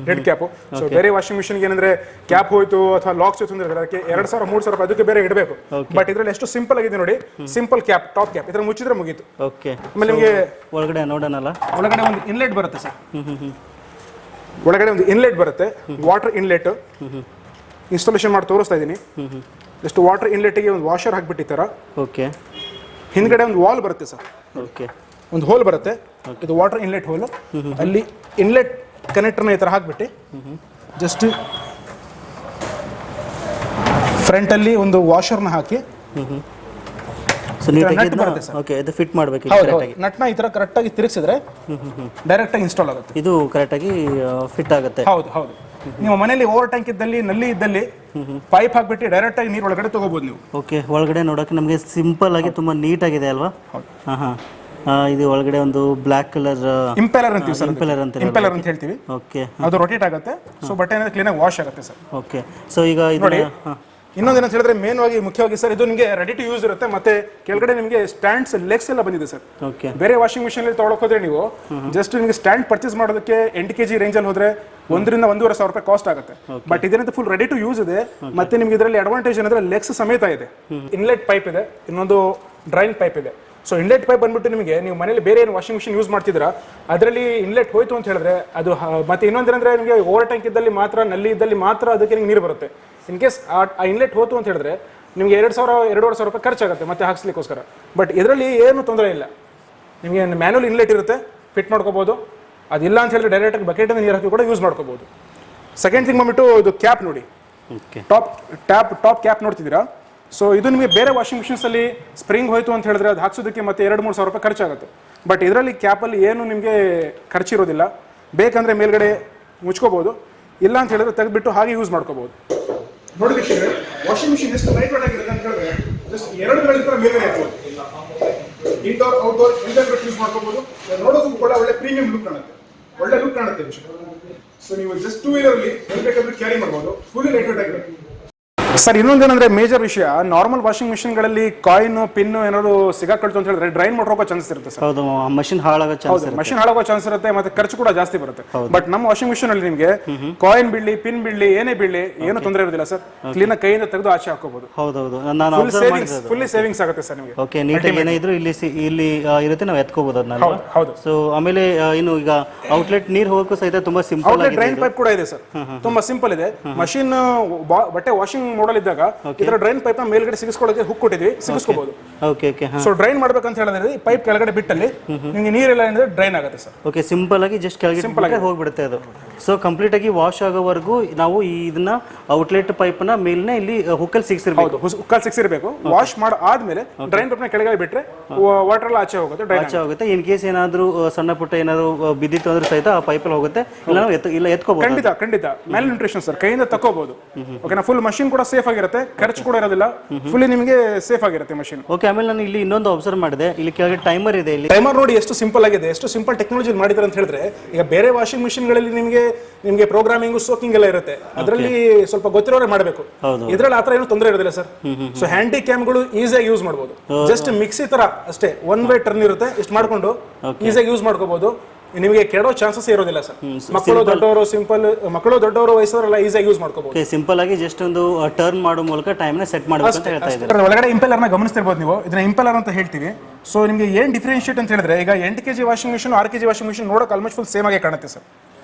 ರೆಡ್ ಕ್ಯಾಪ್. ಸೊ ಬೇರೆ ವಾಷಿಂಗ್ ಮಿಷನ್ಗೆ ಏನಂದ್ರೆ ಕ್ಯಾಪ್ ಹೋಯ್ತು ಅಥವಾ ಲಾಕ್ಸ್ ಹೋಯ್ತು ಅಂದ್ರೆ ಅದಕ್ಕೆ 2,000-3,000 ರೂಪಾಯಿ ಅದಕ್ಕೆ ಬೇರೆ ಇಡಬೇಕು. ಬಟ್ ಇದ್ರಲ್ಲಿ ಎಷ್ಟು ಸಿಂಪಲ್ ಆಗಿದೆ ನೋಡಿ, ಸಿಂಪಲ್ ಕ್ಯಾಪ್, ಟಾಪ್ ಕ್ಯಾಪ್, ಇದ್ರ ಮುಚ್ಚಿದ್ರೆ ಮುಗೀತು. ಓಕೆ. ಆಮೇಲೆ ನಿಮಗೆ ಒಳಗಡೆ ನೋಡೋಣಲ್ಲ, ಒಳಗಡೆ ಒಂದು ಇನ್ಲೆಟ್ ಬರುತ್ತೆ ಸರ್. ಒಳಗಡೆ ಒಂದು ಇನ್ಲೆಟ್ ಬರುತ್ತೆ, ವಾಟರ್ ಇನ್ಲೆಟ್. ಇನ್ಸ್ಟಾಲೇಷನ್ ಮಾಡಿ ತೋರಿಸ್ತಾ ಇದ್ದೀನಿ. ಜಸ್ಟ್ ವಾಟರ್ ಇನ್ಲೆಟ್ಗೆ ಒಂದು ವಾಷರ್ ಹಾಕ್ಬಿಟ್ಟಿರ್ತಾರ. ಓಕೆ. ಹಿಂದ್ಗಡೆ ಒಂದು ವಾಲ್ ಬರುತ್ತೆ ಸರ್. ಓಕೆ. ಒಂದು ಹೋಲ್ ಬರುತ್ತೆ, ಇದು ವಾಟರ್ ಇನ್ಲೆಟ್ ಹೋಲ್. ಅಲ್ಲಿ ಇನ್ಲೆಟ್ ಕನೆಕ್ಟರ್ನ ಈ ಥರ ಹಾಕ್ಬಿಟ್ಟು ಜಸ್ಟ್ ಫ್ರಂಟ್ ಅಲ್ಲಿ ಒಂದು ವಾಷರ್ನ ಹಾಕಿ ಸೊ ನೀಟಾಗಿ ಓಕೆ ಇದು ಫಿಟ್ ಮಾಡಬೇಕು. ಕರೆಕ್ಟಾಗಿ ನಟ್ನ ಈ ತರ ಕರೆಕ್ಟಾಗಿ ತಿರುಗಿಸಿದ್ರೆ ಡೈರೆಕ್ಟ್ ಆಗಿ ಇನ್ಸ್ಟಾಲ್ ಆಗುತ್ತೆ. ಇದು ಕರೆಕ್ಟಾಗಿ ಫಿಟ್ ಆಗುತ್ತೆ. ಹೌದು ಹೌದು. ನೀವು ಮನೆಯಲ್ಲಿ ಓವರ್ ಟ್ಯಾಂಕ್ ಇದ್ದಲ್ಲಿ, ನಲ್ಲಿ ಇದ್ದಲ್ಲಿ ಪೈಪ್ ಹಾಕ್ಬಿಟ್ಟು ಡೈರೆಕ್ಟ್ ಆಗಿ ನೀರು ಒಳಗಡೆ ತಗೋಬಹುದು ನೀವು. ಓಕೆ. ಒಳಗಡೆ ನೋಡೋಕೆ ನಮಗೆ ಸಿಂಪಲ್ ಆಗಿ ತುಂಬಾ ನೀಟ್ ಆಗಿದೆ ಅಲ್ವಾ? ಇದು ಒಳಗಡೆ ಒಂದು ಬ್ಲಾಕ್ ಕಲರ್ ಇಂಪೆಲರ್ ಅಂತೀವಿ ಸರ್. ಇಂಪೆಲರ್ ಅಂತ ಹೇಳ್ತೀವಿ. ಓಕೆ. ಅದು ರೊಟೇಟ್ ಆಗುತ್ತೆ. ಸೊ ಬಟ್ಟೆ ಏನಾದ್ರೆ ಕ್ಲೀನ್ ಆಗಿ ವಾಶ್ ಆಗುತ್ತೆ ಸರ್. ಓಕೆ. ಸೊ ಈಗ ನೋಡಿ, ಇನ್ನೊಂದೇನಂತ ಹೇಳಿದ್ರೆ ಮೇನ್ ಆಗಿ ಮುಖ್ಯವಾಗಿ ಸರ್, ಇದು ನಿಮಗೆ ರೆಡಿ ಟು ಯೂಸ್ ಇರುತ್ತೆ. ಮತ್ತೆ ಕೆಳಗಡೆ ನಿಮಗೆ ಸ್ಟ್ಯಾಂಡ್ಸ್, ಲೆಗ್ಸ್ ಎಲ್ಲ ಬಂದಿದೆ ಸರ್. ಓಕೆ. ಬೇರೆ ವಾಷಿಂಗ್ ಮಿಷನ್ ಅಲ್ಲಿ ತಗೊಳಕ್ ಹೋದ್ರೆ ನೀವು ಜಸ್ಟ್ ನಿಮಗೆ ಸ್ಟ್ಯಾಂಡ್ ಪರ್ಚೇಸ್ ಮಾಡೋದಕ್ಕೆ 8 kg ರೇಂಜ್ ಅಲ್ಲಿ ಹೋದ್ರೆ 1,000-1,500 ರೂಪಾಯಿ ಕಾಸ್ಟ್ ಆಗುತ್ತೆ. ಬಟ್ ಇದೇನಂತ ಫುಲ್ ರೆಡಿ ಟು ಯೂಸ್ ಇದೆ. ಮತ್ತೆ ನಿಮ್ಗೆ ಇದರಲ್ಲಿ ಅಡ್ವಾಂಟೇಜ್ ಏನಂದ್ರೆ ಲೆಗ್ಸ್ ಸಮೇತ ಇದೆ. ಇನ್ಲೆಟ್ ಪೈಪ್ ಇದೆ, ಇನ್ನೊಂದು ಡ್ರೈನ್ ಪೈಪ್ ಇದೆ. ಸೊ ಇನ್ಲೆಟ್ ಪೈಪ್ ಬಂದ್ಬಿಟ್ಟು ನಿಮಗೆ ನೀವು ಮನೇಲಿ ಬೇರೆ ಏನು ವಾಷಿಂಗ್ ಮಿಷಿನ್ ಯೂಸ್ ಮಾಡ್ತಿದ್ದೀರಾ ಅದರಲ್ಲಿ ಇನ್ಲೆಟ್ ಹೋಯ್ತು ಅಂತ ಹೇಳಿದ್ರೆ ಅದು ಮತ್ತೆ ಇನ್ನೊಂದೇನಂದ್ರೆ ನಿಮಗೆ ಓವರ್ ಟ್ಯಾಂಕ್ ಇದ್ದಲ್ಲಿ ಮಾತ್ರ, ನಲ್ಲಿ ಇದ್ದಲ್ಲಿ ಮಾತ್ರ ಅದಕ್ಕೆ ನಿಮ್ಗೆ ನೀರು ಬರುತ್ತೆ. ಇನ್ ಕೇಸ್ ಆ ಇನ್ಲೆಟ್ ಹೋತು ಅಂತ ಹೇಳಿದ್ರೆ ನಿಮಗೆ 2,000-2,500 ರೂಪಾಯಿ ಖರ್ಚಾಗುತ್ತೆ ಮತ್ತೆ ಹಾಕ್ಸ್ಲಿಕ್ಕೋಸ್ಕರ. ಬಟ್ ಇದರಲ್ಲಿ ಏನು ತೊಂದರೆ ಇಲ್ಲ. ನಿಮಗೆ ಮ್ಯಾನ್ಯಲ್ ಇನ್ಲೆಟ್ ಇರುತ್ತೆ, ಫಿಟ್ ಮಾಡ್ಕೋಬಹುದು. ಅದಿಲ್ಲ ಅಂತ ಹೇಳಿದ್ರೆ ಡೈರೆಕ್ಟ್ ಆಗಿ ಬಕೆಟ್ ನೀರು ಹಾಕಿ ಕೂಡ ಯೂಸ್ ಮಾಡ್ಕೋಬಹುದು. ಸೆಕೆಂಡ್ ಥಿಂಗ್ ಬಂದ್ಬಿಟ್ಟು ಇದು ಕ್ಯಾಪ್ ನೋಡಿ, ಟಾಪ್ ಕ್ಯಾಪ್ ನೋಡ್ತಿದ್ದೀರಾ. ಸೊ ಇದು ನಿಮಗೆ ಬೇರೆ ವಾಷಿಂಗ್ ಮಿಷನ್ಸ್ ಅಲ್ಲಿ ಸ್ಪ್ರಿಂಗ್ ಹೋಯ್ತು ಅಂತ ಹೇಳಿದ್ರೆ ಅದು ಹಾಕ್ಸೋದಕ್ಕೆ ಮತ್ತೆ 2,000-3,000 ರೂಪಾಯಿ ಖರ್ಚಾಗುತ್ತೆ. ಬಟ್ ಇದರಲ್ಲಿ ಕ್ಯಾಪಲ್ಲಿ ಏನು ನಿಮಗೆ ಖರ್ಚಿರೋದಿಲ್ಲ. ಬೇಕಂದ್ರೆ ಮೇಲ್ಗಡೆ ಮುಚ್ಕೋಬಹುದು, ಇಲ್ಲ ಅಂತ ಹೇಳಿದ್ರೆ ತೆಗೆದ್ಬಿಟ್ಟು ಹಾಗೆ ಯೂಸ್ ಮಾಡ್ಕೋಬಹುದು. ನೋಡಿ ವಾಷಿಂಗ್ ಮಿಷಿನ್ ಎಷ್ಟು ಲೈಟ್ ವೇಟ್ ಆಗಿರುತ್ತೆ ಅಂತ ಹೇಳಿದ್ರೆ ಜಸ್ಟ್ 2 ಗಳಿಂದ ಮೇಲೆ ಹಾಕಬಹುದು. ಇಂಡೋರ್ ಔಟ್ಡೋರ್ ಎಲ್ಲರೂ ಯೂಸ್ ಮಾಡ್ಕೋಬಹುದು. ನೋಡೋದಕ್ಕೂ ಕೂಡ ಒಳ್ಳೆ ಪ್ರೀಮಿಯಂ ಲುಕ್ ಕಾಣುತ್ತೆ, ಒಳ್ಳೆ ಲುಕ್ ಕಾಣುತ್ತೆ. ಸೊ ನೀವು ಜಸ್ಟ್ 2 ವೀಲರ್ ಅಲ್ಲಿ ಬೇಕಾದ್ರೆ ಕ್ಯಾರಿ ಮಾಡಬಹುದು. ಫುಲ್ ಲೈಟ್ ವೇಟ್ ಆಗಿರುತ್ತೆ ಸರ್. ಇನ್ನೊಂದೇನಂದ್ರೆ ಮೇಜರ್ ವಿಷಯ, ನಾರ್ಮಲ್ ವಾಷಿಂಗ್ ಮಿಷಿನ್ ಗಳಲ್ಲಿ ಕಾಯಿನ್, ಪಿನ್ ಏನಾದ್ರು ಸಿಗಾಕೊಳ್ತು ಅಂತ ಹೇಳಿದ್ರೆ ಡ್ರೈನ್ ಮಾಡೋಕೆ ಚಾನ್ಸ್ ಇರುತ್ತೆ ಸರ್. ಹೌದು, ಮಷಿನ್ ಹಾಳಾಗೋ ಚಾನ್ಸ್ ಇರುತ್ತೆ. ಮಷಿನ್ ಹಾಳಾಗೋ ಚಾನ್ಸ್ ಇರುತ್ತೆ, ಮತ್ತೆ ಖರ್ಚು ಕೂಡ ಜಾಸ್ತಿ ಬರುತ್ತೆ. ಬಟ್ ನಮ್ಮ ವಾಷಿಂಗ್ ಮಿಷಿನ್ ಅಲ್ಲಿ ನಿಮಗೆ ಕಾಯಿನ್ ಬೀಳ್ಲಿ, ಪಿನ್ ಬೀಳ್ಲಿ, ಏನೇ ಬೀಳ್ಲಿ ಏನು ತೊಂದರೆ ಇರೋದಿಲ್ಲ ಸರ್. ಕ್ಲೀನ್ ಆಗಿ ಕೈಯಿಂದ ತೆಗೆದು ಆಚೆ ಹಾಕೋಬಹುದು. ಹೌದೌದು, ನಾನು ಫುಲ್ಲಿ ಸೇವಿಂಗ್ಸ್ ಆಗುತ್ತೆ ಸರ್ ನಿಮಗೆ. ಓಕೆ. ನೀಟಾಗಿ ಏನೇ ಇದ್ರು ಇಲ್ಲಿ ಇರುತ್ತೆ, ನಾವು ಎತ್ಕೋಬಹುದು ಅದನ್ನ. ಹೌದು. ಸೊ ಆಮೇಲೆ ಇನ್ನು ಈಗ ಔಟ್ಲೆಟ್ ನೀರು ಹೋಗೋಕ್ಕೂ ಸಹಿತ ತುಂಬಾ ಸಿಂಪಲ್ ಆಗಿದೆ. ಡ್ರೈನ್ ಪೈಪ್ ಕೂಡ ಇದೆ ಸರ್, ತುಂಬಾ ಸಿಂಪಲ್ ಇದೆ. ಮಷಿನ್ ಬಟ್ಟೆ ವಾಷಿಂಗ್ ಮಾಡಲ್ ಇದ್ದಾಗ ಇದರ ಡ್ರೈನ್ ಪೈಪ್ ನ ಮೇಲ್ಗಡೆ ಸಿಗಿಸ್ಕೊಳ್ಳೋಕೆ ಹುಕ್ ಕೊಟ್ಟಿದ್ವಿ, ಸಿಗಿಸ್ಕೋಬಹುದು. Okay okay. ಸೊ ಡ್ರೈನ್ ಮಾಡ್ಬೇಕಂತ ಹೇಳಿದ್ರೆ ಈ ಪೈಪ್ ಕೆಳಗಡೆ ಬಿಟ್ಟಲ್ಲಿ ನಿಮಗೆ ನೀರೆಲ್ಲ ಏನಿದೆ ಡ್ರೈನ್ ಆಗುತ್ತೆ ಸರ್. ಓಕೆ. ಸಿಂಪಲ್ ಆಗಿ ಜಸ್ಟ್ ಕೆಳಗಡೆ ಹೋಗ್ಬಿಡುತ್ತೆ ಅದು. ಸೊ ಕಂಪ್ಲೀಟ್ ಆಗಿ ವಾಶ್ ಆಗೋವರೆಗೂ ನಾವು ಇದನ್ನ ಔಟ್ಲೆಟ್ ಪೈಪ್ ನ ಮೇಲ್ನೆ ಇಲ್ಲಿ ಹುಕ್ಕಲ್ ಸಿಗಿಸಿರ್ಬೇಕು. ಹುಕ್ಕಲ್ ಸಿಗಿಸಿರ್ಬೇಕು. ವಾಶ್ ಆದ್ಮೇಲೆ ಡ್ರೈನ್ ಪೈಪ್ ನ ಕೆಳಗಡೆ ಬಿಟ್ರೆ ವಾಟರ್ ಎಲ್ಲ ಆಚೆ ಹೋಗುತ್ತೆ, ಆಚೆ ಹೋಗುತ್ತೆ. ಇನ್ ಕೇಸ್ ಏನಾದ್ರು ಸಣ್ಣ ಪುಟ್ಟ ಏನಾದ್ರು ಬಿದ್ದಿತ್ತು ಅಂದ್ರೆ ಸಹಿತ ಆ ಪೈಪ್ ಅಲ್ಲಿ ಹೋಗುತ್ತೆ. ಇಲ್ಲ ಎತ್ಕೋಬಹುದು. ಖಂಡಿತ ಮ್ಯಾಲ್ ನ್ಯೂಟ್ರಿಷನ್ ಸರ್, ಕೈಯಿಂದ ತಕೋಬಹುದು. ಓಕೆನಾ. ಫುಲ್ ಮಷಿನ್ ಕೂಡ ಸೇಫ್ ಆಗಿರುತ್ತೆ, ಖರ್ಚು ಕೂಡ ಇರೋದಿಲ್ಲ, ಫುಲ್ಲಿ ನಿಮಗೆ ಸೇಫ್ ಆಗಿರುತ್ತೆ ಮಷಿನ್. ಓಕೆ. ಆಮೇಲೆ ನಾನು ಇಲ್ಲಿ ಇನ್ನೊಂದು ಅಬ್ಸರ್ವ್ ಮಾಡಿದೆ, ಇಲ್ಲಿ ಕೆಳಗೆ ಟೈಮರ್ ಇದೆ. ಇಲ್ಲಿ ಟೈಮರ್ ನೋಡಿ ಎಷ್ಟು ಸಿಂಪಲ್ ಆಗಿದೆ, ಎಷ್ಟು ಸಿಂಪಲ್ ಟೆಕ್ನಾಲಜಿ ಮಾಡಿದ್ದಾರೆ ಅಂತ ಹೇಳಿದ್ರೆ. ಈಗ ಬೇರೆ ವಾಷಿಂಗ್ ಮಿಷಿನ್ ಗಳಲ್ಲಿ ನಿಮಗೆ ಪ್ರೋಗ್ರಾಮಿಂಗ್, ಸೋಕಿಂಗ್ ಎಲ್ಲ ಇರುತ್ತೆ, ಅದರಲ್ಲಿ ಸ್ವಲ್ಪ ಗೊತ್ತಿರೋರೇ ಮಾಡಬೇಕು. ಇದ್ರಲ್ಲಿ ಆತರ ಏನು ತೊಂದರೆ ಇರೋದಿಲ್ಲ ಸರ್. ಸೊ ಹ್ಯಾಂಡಿ ಕ್ಯಾಮ್ಗಳು ಈಸಿಯಾಗಿ ಯೂಸ್ ಮಾಡಬಹುದು. ಜಸ್ಟ್ ಮಿಕ್ಸಿ ತರ ಅಷ್ಟೇ, ಒನ್ ವೇ ಟರ್ನ್ ಇರುತ್ತೆ, ಇಷ್ಟು ಮಾಡ್ಕೊಂಡು ಈಸಿಯಾಗಿ ಯೂಸ್ ಮಾಡ್ಕೋಬಹುದು. ನಿಮಗೆ ಕೆಡೋ ಚಾನ್ಸಸ್ ಇರೋದಿಲ್ಲ ಸರ್. ಮಕ್ಕಳು ದೊಡ್ಡವರು, ಮಕ್ಕಳು ದೊಡ್ಡವರು, ವಯಸ್ಸವರೆಲ್ಲ ಈಸಿಯಾಗಿ ಯೂಸ್ ಮಾಡ್ಕೋಬಹುದು. ಸಿಂಪಲ್ ಆಗಿ ಜಸ್ಟ್ ಒಂದು ಟರ್ನ್ ಮಾಡೋ ಮೂಲಕ ಟೈಮ್ ನ ಸೆಟ್ ಮಾಡಬೇಕು ಅಂತ ಹೇಳ್ತಾ ಇದ್ದಾರೆ. ಒಳಗಡೆ ಇಂಪೆಲ್ಲರ್ ನ ಗಮನಿಸ್ತಿರ್ಬೋದು ನೀವು, ಇದನ್ನ ಇಂಪೆಲ್ಲರ್ ಅಂತ ಹೇಳ್ತೀವಿ. ಸೊ ನಿಮಗೆ ಏನ್ ಡಿಫರೆನ್ಶಿಯೇಟ್ ಅಂತ ಹೇಳಿದ್ರೆ, ಈಗ 8 kg washing machine, 6 kg washing machine ನೋಡೋಕೆ ಆಲ್ಮೋಸ್ಟ್ ಫುಲ್ ಸೇಮ್ ಆಗಿ ಕಾಣುತ್ತೆ ಸರ್.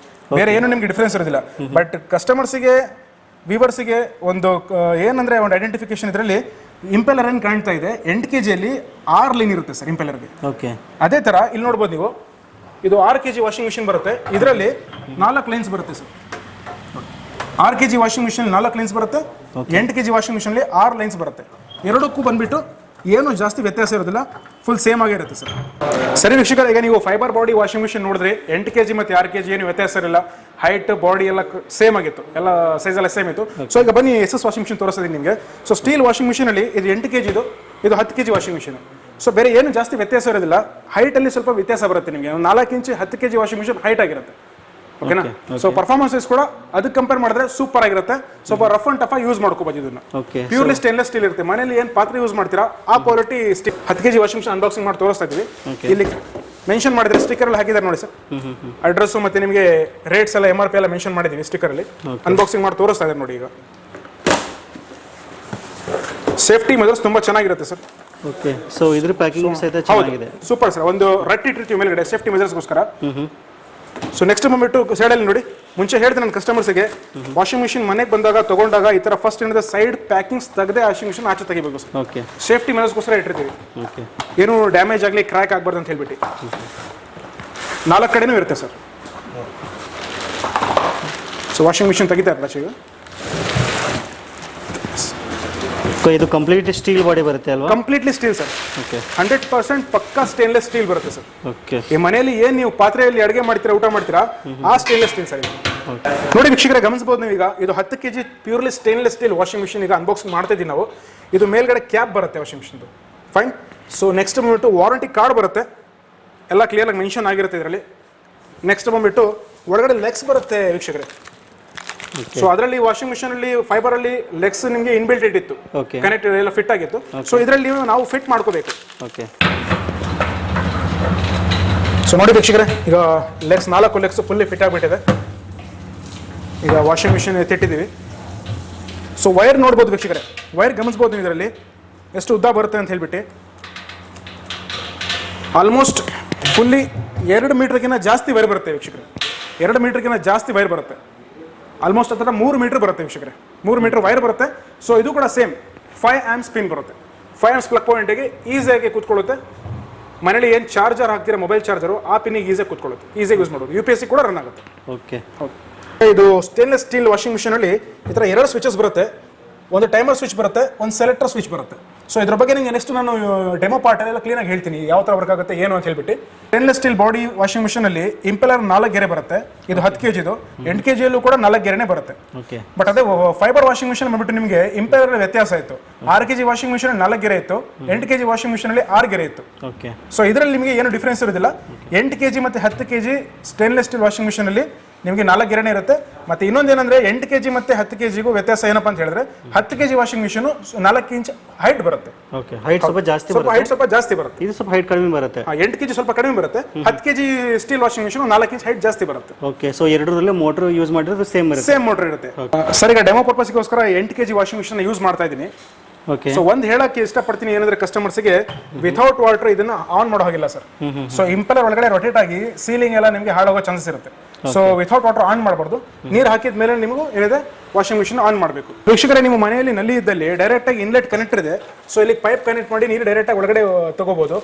ಬೇರೆ ಏನು ನಿಮ್ಗೆ ಡಿಫರೆನ್ಸ್ ಇರೋದಿಲ್ಲ. ಬಟ್ ಕಸ್ಟಮರ್ಸ್ಗೆ ವಿವರ್ಸಿಗೆ ಒಂದು ಏನಂದರೆ ಒಂದು ಐಡೆಂಟಿಫಿಕೇಶನ್ ಇದರಲ್ಲಿ ಇಂಪೆಲ್ಲರ್ ಏನು ಕಾಣ್ತಾ ಇದೆ 8 kgಯಲ್ಲಿ 6 ಲೈನ್ ಇರುತ್ತೆ ಸರ್ ಇಂಪೆಲ್ಲರ್ಗೆ. ಓಕೆ, ಅದೇ ಥರ ಇಲ್ಲಿ ನೋಡ್ಬೋದು ನೀವು, ಇದು 6 kg ವಾಷಿಂಗ್ ಮಿಷಿನ್ ಬರುತ್ತೆ, ಇದರಲ್ಲಿ 4 ಲೈನ್ಸ್ ಬರುತ್ತೆ sir. 6 kg washing machine 4 lines ಬರುತ್ತೆ, 8 kg ವಾಷಿಂಗ್ ಮಿಷಿನಲ್ಲಿ 6 ಲೈನ್ಸ್ ಬರುತ್ತೆ. ಎರಡಕ್ಕೂ ಬಂದ್ಬಿಟ್ಟು ಏನು ಜಾಸ್ತಿ ವ್ಯತ್ಯಾಸ ಇರೋದಿಲ್ಲ, ಫುಲ್ ಸೇಮ್ ಆಗಿರುತ್ತೆ ಸರ್. ಸರಿ ವೀಕ್ಷಕರ, ಈಗ ನೀವು ಫೈಬರ್ ಬಾಡಿ ವಾಷಿಂಗ್ ಮಿಷಿನ್ ನೋಡಿದ್ರೆ 8 kg ಮತ್ತು 6 kg ಏನು ವ್ಯತ್ಯಾಸ ಇರಲಿಲ್ಲ, ಹೈಟ್ ಬಾಡಿ ಎಲ್ಲ ಸೇಮ್ ಆಗಿತ್ತು, ಎಲ್ಲ ಸೈಜ್ ಎಲ್ಲ ಸೇಮ್ ಇತ್ತು. ಸೊ ಈಗ ಬನ್ನಿ SS ವಾಷಿಂಗ್ ಮಿಷಿನ್ ತೋರಿಸ್ತೀನಿ ನಿಮಗೆ. ಸೊ ಸ್ಟೀಲ್ ವಾಷಿಂಗ್ ಮಿಷಿನಲ್ಲಿ ಇದು 8 kg ಇದು 10 kg ವಾಷಿಂಗ್ ಮಿಷಿನ್. ಸೊ ಬೇರೆ ಏನು ಜಾಸ್ತಿ ವ್ಯತ್ಯಾಸ ಇರೋದಿಲ್ಲ, ಹೈಟಲ್ಲಿ ಸ್ವಲ್ಪ ವ್ಯತ್ಯಾಸ ಬರುತ್ತೆ ನಿಮಗೆ. 4 inch 10 kg washing machine height ಆಗಿರುತ್ತೆ, ಓಕೆನಾ. ಸೊ ಪರ್ಫಾರ್ಮೆನ್ಸಸ್ ಕೂಡ ಅದಕ್ಕೆ ಕಂಪೇರ್ ಮಾಡಿದ್ರೆ ಸೂಪರ್ ಆಗಿರುತ್ತೆ. ಸ್ವಲ್ಪ ರಫ್ ಅಂಡ್ ಟಫ್ ಆಗಿ ಯೂಸ್ ಮಾಡ್ಕೋಬಹುದು ಇದನ್ನ. ಪ್ಯೂರ್ಲಿ ಸ್ಟೇನ್ಲೆಸ್ ಸ್ಟೀಲ್ ಇರುತ್ತೆ. ಮನೇಲಿ ಏನು ಪಾತ್ರೆ ಯೂಸ್ ಮಾಡ್ತೀರಾ ಆ quality 10 kg washing machine unboxing ಮಾಡಿ ತೋರಿಸ್ತಾ ಇದೀವಿ. ಇಲ್ಲಿ ಮೆನ್ಷನ್ ಮಾಡಿದ್ರೆ ಸ್ಟಿಕ್ಕರ್ ಎಲ್ಲ ಹಾಕಿದ್ದಾರೆ ನೋಡಿ ಸರ್, ಅಡ್ರೆಸ್ ಮತ್ತೆ ನಿಮಗೆ ರೇಟ್ಸ್ ಎಲ್ಲ MRP ಎಲ್ಲ ಮೆನ್ಷನ್ ಮಾಡಿದೀವಿ ಸ್ಟಿಕ್ಕರ್ ಅಲ್ಲಿ. ಅನ್ಬಾಕ್ಸಿಂಗ್ ಮಾಡಿ ತೋರಿಸ್ತಾ ಇದ್ದಾರೆ ನೋಡಿ. ಈಗ ಸೇಫ್ಟಿ ಮೆಜರ್ಸ್ ತುಂಬಾ ಚೆನ್ನಾಗಿರುತ್ತೆ ಸರ್. ಓಕೆ, ಸೊ ಇದ್ರ ಪ್ಯಾಕಿಂಗ್ ಸಹಿತ ಚೆನ್ನಾಗಿದೆ, ಸೂಪರ್ ಸರ್. ಒಂದು ರಟ್ಟಿ ಇಟ್ಟಿರ್ತೀವಿ ಮೇಲ್ಗಡೆ ಸೇಫ್ಟಿ ಮೆಜರ್ಸ್ಗೋಸ್ಕರ. ಸೊ ನೆಕ್ಸ್ಟ್ ಬಂದ್ಬಿಟ್ಟು ಸೈಡಲ್ಲಿ ನೋಡಿ, ಮುಂಚೆ ಹೇಳಿದೆ ನನ್ನ ಕಸ್ಟಮರ್ಸ್ಗೆ ವಾಷಿಂಗ್ ಮಿಷಿನ್ ಮನೆಗೆ ಬಂದಾಗ ತಗೊಂಡಾಗ ಈ ತರ ಫಸ್ಟ್ ಏನಿದೆ ಸೈಡ್ ಪ್ಯಾಕಿಂಗ್ಸ್ ತೆಗೆದೇ ವಾಷಿಂಗ್ ಮಿಷಿನ್ ಆಚೆ ತೆಗಿಬೇಕು ಸರ್. ಓಕೆ, ಸೇಫ್ಟಿ ಮೆಜರ್ಸ್ಗೋಸ್ಕರ ಇಟ್ಟಿರ್ತೀವಿ, ಏನು ಡ್ಯಾಮೇಜ್ ಆಗಲಿ ಕ್ರ್ಯಾಕ್ ಆಗಬಾರ್ದು ಅಂತ ಹೇಳ್ಬಿಟ್ಟು. 4 ಕಡೆನೂ ಇರುತ್ತೆ ಸರ್. ಸೊ ವಾಷಿಂಗ್ ಮಿಷಿನ್ ತೆಗಿತಾ ಇರಲ್ಲ ಈಗ. ಇದು ಕಂಪ್ಲೀಟ್ ಸ್ಟೀಲ್ ಬಾಡಿ ಬರುತ್ತೆ ಅಲ್ವಾ? Completely steel sir. ಓಕೆ, 100% ಪಕ್ಕಾ ಸ್ಟೇನ್ಲೆಸ್ ಸ್ಟೀಲ್ ಬರುತ್ತೆ ಸರ್. ಓಕೆ, ಈ ಮನೆಯಲ್ಲಿ ಏನು ನೀವು ಪಾತ್ರೆಯಲ್ಲಿ ಅಡುಗೆ ಮಾಡ್ತೀರಾ, ಊಟ ಮಾಡ್ತೀರಾ, ಆ ಸ್ಟೇನ್ಲೆಸ್ ಸ್ಟೀಲ್ ಸರ್. ನೋಡಿ ವೀಕ್ಷಕರೇ, ಗಮನಿಸಬಹುದು ನೀವು. ಈಗ ಇದು 10 kg purely stainless steel washing machine ಈಗ ಅನ್ಬಾಕ್ಸಿಂಗ್ ಮಾಡ್ತಾ ಇದ್ದೀವಿ ನಾವು. ಇದು ಮೇಲ್ಗಡೆ ಕ್ಯಾಪ್ ಬರುತ್ತೆ ವಾಷಿಂಗ್ ಮಿಷಿನ್ದು, ಫೈನ್. ಸೊ ನೆಕ್ಸ್ಟ್ ಬಂದ್ಬಿಟ್ಟು ವಾರಂಟಿ ಕಾರ್ಡ್ ಬರುತ್ತೆ, ಎಲ್ಲ ಕ್ಲಿಯರ್ ಆಗಿ ಮೆನ್ಷನ್ ಆಗಿರುತ್ತೆ ಇದರಲ್ಲಿ. ನೆಕ್ಸ್ಟ್ ಬಂದ್ಬಿಟ್ಟು ಒಳಗಡೆ ಲೆಗ್ಸ್ ಬರುತ್ತೆ ವೀಕ್ಷಕರೇ. ಸೊ ಅದರಲ್ಲಿ ವಾಷಿಂಗ್ ಮಿಷಿನ್ ಅಲ್ಲಿ ಫೈಬರ್ ಅಲ್ಲಿ ಲೆಗ್ಸ್ ನಿಮಗೆ ಇನ್ಬಿಲ್ಟ್ ಇಟ್ಟಿತ್ತು, ಕನೆಕ್ಟ್ ಎಲ್ಲ ಫಿಟ್ ಆಗಿತ್ತು. ಸೊ ಇದರಲ್ಲಿ ನಾವು ಫಿಟ್ ಮಾಡ್ಕೋಬೇಕು. ಓಕೆ, ಸೊ ನೋಡಿ ವೀಕ್ಷಕರೇ, ಈಗ ಲೆಗ್ಸ್ 4 ಲೆಗ್ಸ್ ಫುಲ್ಲಿ ಫಿಟ್ ಆಗಿಬಿಟ್ಟಿದೆ. ಈಗ ವಾಷಿಂಗ್ ಮಿಷಿನ್ ಎತ್ತಿಟ್ಟಿದ್ದೀವಿ. ಸೊ ವೈರ್ ನೋಡ್ಬೋದು ವೀಕ್ಷಕರೇ, ವೈರ್ ಗಮನಿಸ್ಬೋದು ನೀವು ಇದರಲ್ಲಿ ಎಷ್ಟು ಉದ್ದ ಬರುತ್ತೆ ಅಂತ ಹೇಳ್ಬಿಟ್ಟು. ಆಲ್ಮೋಸ್ಟ್ ಫುಲ್ಲಿ 2 ಮೀಟರ್ಗಿಂತ ಜಾಸ್ತಿ ವೈರ್ ಬರುತ್ತೆ ವೀಕ್ಷಕರೇ. 2 ಮೀಟರ್ಗಿಂತ ಜಾಸ್ತಿ ವೈರ್ ಬರುತ್ತೆ. ಆಲ್ಮೋಸ್ಟ್ ಹತ್ರ 3 ಮೀಟರ್ ಬರುತ್ತೆ ವೀಕ್ಷಕರೇ. 3 ಮೀಟರ್ ವೈರ್ ಬರುತ್ತೆ. ಸೊ ಇದು ಕೂಡ ಸೇಮ್ 5 ಆಂಪ್ಸ್ ಪಿನ್ ಬರುತ್ತೆ. 5 ಆಂಪ್ಸ್ ಪ್ಲಗ್ ಪಾಯಿಂಟಿಗೆ ಈಸಿಯಾಗಿ ಕೂತ್ಕೊಳ್ಳುತ್ತೆ. ಮನೇಲಿ ಏನು ಚಾರ್ಜರ್ ಹಾಕ್ತೀರಾ, ಮೊಬೈಲ್ ಚಾರ್ಜರು, ಆ ಪಿನ್ನಿಗೆ ಈಸಿಯಾಗಿ ಕೂತ್ಕೊಳ್ಳುತ್ತೆ, ಈಸಿಯಾಗಿ ಯೂಸ್ ಮಾಡೋದು. UPS ಕೂಡ ರನ್ ಆಗುತ್ತೆ. ಓಕೆ, ಹೌದು. ಇದು ಸ್ಟೇನ್ಲೆಸ್ ಸ್ಟೀಲ್ ವಾಷಿಂಗ್ ಮಿಷಿನಲ್ಲಿ ಈ ಥರ 2 ಸ್ವಿಚಸ್ ಬರುತ್ತೆ. ಒಂದು ಟೈಮರ್ ಸ್ವಿಚ್ ಬರುತ್ತೆ, ಒಂದು ಸೆಲೆಕ್ಟರ್ ಸ್ವಿಚ್ ಬರುತ್ತೆ. ಸೊ ಇದ್ರ ಬಗ್ಗೆ ನಿಮಗೆ ನೆಕ್ಸ್ಟ್ ನಾನು ಡೆಮೋ ಪಾರ್ಟಲ್ಲೆಲ್ಲ ಕ್ಲೀನಾಗಿ ಹೇಳ್ತೀನಿ ಯಾವ ಥರ ವರ್ಕ್ ಆಗುತ್ತೆ ಏನು ಅಂತ ಹೇಳ್ಬಿಟ್ಟು. ಸ್ಟೇನ್ಲೆಸ್ ಸ್ಟೀಲ್ ಬಾಡಿ ವಾಷಿಂಗ್ ಮಿಷಿನಲ್ಲಿ ಇಂಪೆಲ್ಲರ್ 4 ಗೆರೆ ಬರುತ್ತೆ. ಇದು 10 kg, 8 kgಯಲ್ಲೂ ಕೂಡ 4 ಗೆರೆನೇ ಬರುತ್ತೆ. ಬಟ್ ಅದೇ ಫೈಬರ್ ವಾಷಿಂಗ್ ಮಿಷಿನ್ ಬಂದ್ಬಿಟ್ಟು ನಿಮಗೆ ಇಂಪೆಲ್ಲರ್ ವ್ಯತ್ಯಾಸ ಇತ್ತು. 6 kg ವಾಷಿಂಗ್ ಮಿಷಿನ್ 4 ಗೆರೆ ಇತ್ತು, 8 kg ವಾಷಿಂಗ್ ಮಿಷಿನಲ್ಲಿ 6 ಗೆರೆ ಇತ್ತು. ಸೊ ಇದರಲ್ಲಿ ನಿಮಗೆ ಏನು ಡಿಫ್ರೆನ್ಸ್ ಇರೋದಿಲ್ಲ. 8 kg ಮತ್ತು 10 kg ಸ್ಟೇನ್ಲೆಸ್ ಸ್ಟೀಲ್ ವಾಷಿಂಗ್ ಮಿಷಿನಲ್ಲಿ ನಿಮಗೆ 4 ಗೆರೆನೇ ಇರುತ್ತೆ. ಮತ್ತೆ ಇನ್ನೊಂದೇನಂದ್ರೆ 8 kg ಮತ್ತು 10 kgಗೂ ವ್ಯತ್ಯಾಸ ಏನಪ್ಪಾ ಅಂತ ಹೇಳಿದ್ರೆ 10 kg washing machine 4 inch height ಬರುತ್ತೆ. ಓಕೆ, ಹೈಟ್ ಸ್ವಲ್ಪ ಜಾಸ್ತಿ ಬರುತ್ತೆ. ಹೈಟ್ ಸ್ವಲ್ಪ ಜಾಸ್ತಿ ಬರುತ್ತೆ. ಇದು ಸ್ವಲ್ಪ ಹೈಟ್ ಕಡಿಮೆ ಬರುತ್ತೆ. 8 kg ಸ್ವಲ್ಪ ಕಡಿಮೆ ಬರುತ್ತೆ. 10 kg steel washing machine 4 inch height ಜಾಸ್ತಿ ಬರುತ್ತೆ. ಓಕೆ, ಸೊ ಎರಡರಲ್ಲೇ ಮೋಟರ್ ಯೂಸ್ ಮಾಡಿರೋದು ಸೇಮ್ ಇರುತ್ತೆ. ಸೇಮ್ ಮೋಟರ್ ಇರುತ್ತೆ. ಸರ್, ಈಗ ಡೆಮೋ ಪರ್ಪಸ್ಗೋಸ್ಕರ 8 kg ವಾಷಿಂಗ್ ಮಿಷಿನ್ ಯೂಸ್ ಮಾಡ್ತಾ ಇದ್ದೀನಿ. ಓಕೆ, ಸೊ ಒಂದು ಹೇಳಕ್ಕೆ ಇಷ್ಟಪಡ್ತೀನಿ ಏನಂದ್ರೆ ಕಸ್ಟಮರ್ಸ್ಗೆ ವಿಥೌಟ್ ವಾಟರ್ ಇದನ್ನ ಆನ್ ಮಾಡೋ ಹಾಗಿಲ್ಲ ಸರ್. ಸೊ ಇಂಪೆಲ್ಲರ್ ಒಳಗಡೆ ರೊಟೇಟ್ ಆಗಿ ಸೀಲಿಂಗ್ ಎಲ್ಲ ನಿಮಗೆ ಹಾಳಾಗೋ ಚಾನ್ಸಸ್ ಇರುತ್ತೆ. ಸೊ ವಿಥೌಟ್ ವಾಟರ್ ಆನ್ ಮಾಡಬಾರ್ದು. ನೀರು ಹಾಕಿದ ಮೇಲೆ ನಿಮಗೂ ಏನಿದೆ ವಾಷಿಂಗ್ ಮಿಷಿನ್ ಆನ್ ಮಾಡಬೇಕು. ವೀಕ್ಷಕರೇ, ನಿಮ್ಮ ಮನೆಯಲ್ಲಿ ನಲ್ಲಿ ಇದ್ದಲ್ಲಿ ಡೈರೆಕ್ಟ್ ಆಗಿ ಇನ್ಲೆಟ್ ಕನೆಕ್ಟರ್ ಇದೆ. ಸೊ ಇಲ್ಲಿ ಪೈಪ್ ಕನೆಕ್ಟ್ ಮಾಡಿ ನೀರು ಡೈರೆಕ್ಟ್ ಆಗಿ ಒಳಗಡೆ ತಗೋಬಹುದು.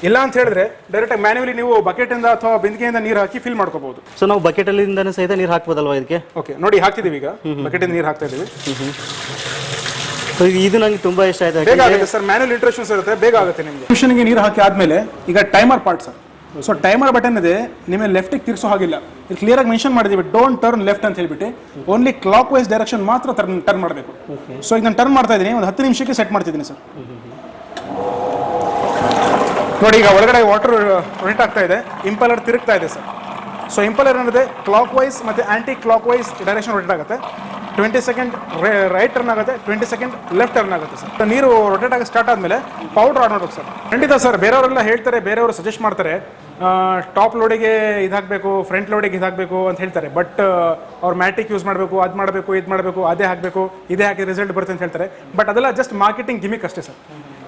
ಇಲ್ಲ ಅಂತ ಹೇಳಿದ್ರೆ ಡೈರೆಕ್ಟ್ ಆಗಿ ಮ್ಯಾನ್ಯುವಲಿ ನೀವು ಬಕೆಟ್ ಇಂದ ಅಥವಾ ಬಿಂದಿಗೆಯಿಂದ ನೀರು ಹಾಕಿ ಫಿಲ್ ಮಾಡ್ಕೋಬಹುದು. ಸೊ ನಾವು ಬಕೆಟ್ ಅಲ್ಲಿಂದನೇ ಸಹಿತ ನೀರು ಹಾಕ್ಬೋದಲ್ವಾ ಇದಕ್ಕೆ? ಓಕೆ, ನೋಡಿ ಹಾಕ್ತಿದೀವಿ. ಈಗ ಬಕೆಟ್ ಇಂದ ನೀರು ಹಾಕ್ತಾ ಇದೀವಿ. ಇದು ನಂಗೆ ತುಂಬಾ ಇಷ್ಟ ಆಯ್ತು. ಬೇಗ ಆಗುತ್ತೆ ಸರ್, ಮ್ಯಾನ್ಯುವಲ್ ಇಂಟ್ರಕ್ಷನ್ಸ್ ಇರುತ್ತೆ, ಬೇಗ ಆಗುತ್ತೆ ನಿಮಗೆ. ಮಿಷನ್ಗೆ ನೀರು ಹಾಕಿ ಆದ್ಮೇಲೆ ಈಗ timer part sir. So timer button ಇದೆ, ನಿಮಗೆ ಲೆಫ್ಟಿಗೆ ತಿರ್ಸೋ ಹಾಗಿಲ್ಲ. ಇಲ್ಲಿ ಕ್ಲಿಯರ್ ಆಗಿ ಮೆನ್ಷನ್ ಮಾಡಿದೀವಿ, ಡೋಂಟ್ ಟರ್ನ್ ಲೆಫ್ಟ್ ಅಂತ ಹೇಳ್ಬಿಟ್ಟು. ಓನ್ಲಿ ಕ್ಲಾಕ್ ವೈಸ್ ಡೈರೆಕ್ಷನ್ ಮಾತ್ರ ಟರ್ನ್ ಮಾಡಬೇಕು. ಸೊ ಈಗ ನಾನು ಟರ್ನ್ ಮಾಡ್ತಾ ಇದ್ದೀನಿ, ಒಂದು 10 ನಿಮಿಷಕ್ಕೆ ಸೆಟ್ ಮಾಡ್ತಿದ್ದೀನಿ ಸರ್. ನೋಡಿ, ಈಗ ಒಳಗಡೆ ವಾಟರ್ ರೊಟೇಟ್ ಆಗ್ತಾ ಇದೆ, ಇಂಪೆಲ್ಲರ್ ತಿರುಗ್ತಾ ಇದೆ ಸರ್. ಸೊ ಇಂಪೆಲ್ಲರ್ ಏನಿದೆ ಕ್ಲಾಕ್ ವೈಸ್ ಮತ್ತು anticlockwise direction rotate ಆಗುತ್ತೆ. 20 ಸೆಕೆಂಡ್ ರೈಟ್ ಟರ್ನ್ ಆಗುತ್ತೆ, 20 ಸೆಕೆಂಡ್ ಲೆಫ್ಟ್ ಟರ್ನ್ ಆಗುತ್ತೆ ಸರ್. ನೀರು ರೊಟೇಟ್ ಆಗಿ ಸ್ಟಾರ್ಟ್ ಆದಮೇಲೆ ಪೌಡರ್ ಆನ್ ಮಾಡಬೇಕು ಸರ್. ಖಂಡಿತ ಸರ್, ಬೇರೆಯವರೆಲ್ಲ ಹೇಳ್ತಾರೆ, ಬೇರೆಯವರು ಸಜೆಸ್ಟ್ ಮಾಡ್ತಾರೆ ಟಾಪ್ ಲೋಡಿಗೆ ಇದಾಗಬೇಕು, ಫ್ರಂಟ್ ಲೋಡಿಗೆ ಇದಾಗಬೇಕು ಅಂತ ಹೇಳ್ತಾರೆ. ಬಟ್ ಅವ್ರು ಮ್ಯಾಟಿಕ್ ಯೂಸ್ ಮಾಡಬೇಕು, ಅದು ಮಾಡಬೇಕು, ಇದು ಮಾಡಬೇಕು, ಅದೇ ಹಾಕಬೇಕು, ಇದೇ ಹಾಕಿ ರಿಸಲ್ಟ್ ಬರುತ್ತೆ ಅಂತ ಹೇಳ್ತಾರೆ. ಬಟ್ ಅದೆಲ್ಲ ಜಸ್ಟ್ ಮಾರ್ಕೆಟಿಂಗ್ ಗಿಮಿಕ್ ಅಷ್ಟೇ ಸರ್.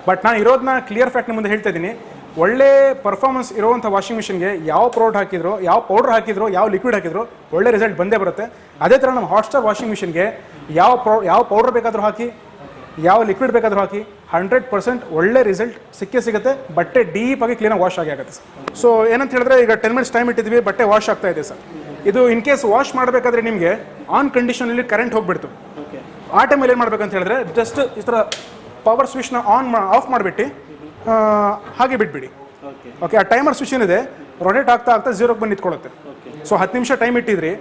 ಬಟ್ ನಾನು ಇರೋದನ್ನ ಕ್ಲಿಯರ್ ಫ್ಯಾಕ್ಟ್ ಮುಂದೆ ಹೇಳ್ತಾ ಇದ್ದೀನಿ. ಒಳ್ಳೆ ಪರ್ಫಾರ್ಮೆನ್ಸ್ ಇರುವಂಥ ವಾಷಿಂಗ್ ಮಿಷಿನ್ಗೆ ಯಾವ ಪ್ರಾಡಕ್ಟ್ ಹಾಕಿದ್ರು, ಯಾವ ಪೌಡರ್ ಹಾಕಿದ್ರು, ಯಾವ ಲಿಕ್ವಿಡ್ ಹಾಕಿದ್ರು ಒಳ್ಳೆ ರಿಸಲ್ಟ್ ಬಂದೇ ಬರುತ್ತೆ. ಅದೇ ಥರ ನಮ್ಮ ಹಾಟ್ಸ್ಟಾರ್ ವಾಷಿಂಗ್ ಮಿಷಿನ್ಗೆ ಯಾವ ಪೌಡರ್ ಬೇಕಾದರೂ ಹಾಕಿ, ಯಾವ ಲಿಕ್ವಿಡ್ ಬೇಕಾದರೂ ಹಾಕಿ 100% ಒಳ್ಳೆ ರಿಸಲ್ಟ್ ಸಿಗುತ್ತೆ. ಬಟ್ಟೆ ಡೀಪಾಗಿ ಕ್ಲೀನಾಗಿ ವಾಶ್ ಆಗುತ್ತೆ ಸರ್. ಸೊ ಏನಂತ ಹೇಳಿದ್ರೆ, ಈಗ 10 ಮಿನಿಟ್ಸ್ ಟೈಮ್ ಇಟ್ಟಿದ್ವಿ, ಬಟ್ಟೆ ವಾಶ್ ಆಗ್ತಾ ಇದೆ ಸರ್. ಇದು ಇನ್ ಕೇಸ್ ವಾಶ್ ಮಾಡಬೇಕಾದ್ರೆ ನಿಮಗೆ ಆನ್ ಕಂಡೀಷನಲ್ಲಿ ಕರೆಂಟ್ ಹೋಗ್ಬಿಡ್ತು, ಆ ಟೈಮಲ್ಲಿ ಏನು ಮಾಡ್ಬೇಕಂತ ಹೇಳಿದ್ರೆ ಜಸ್ಟ್ ಈ ಥರ ಪವರ್ ಸ್ವಿಚ್ನ ಆಫ್ ಮಾಡಿಬಿಟ್ಟು ಹಾಗೆ ಬಿಟ್ಬಿಡಿ. ಓಕೆ, ಆ ಟೈಮರ್ ಸ್ವಿಚ್ ಏನಿದೆ ರೊಟೇಟ್ ಆಗ್ತಾ ಝೀರೋಗೆ ಬಂದು ನಿಂತ್ಕೊಳ್ಳುತ್ತೆ. ಸೊ 10 ನಿಮಿಷ ಟೈಮ್ ಇಟ್ಟಿದ್ರಿ,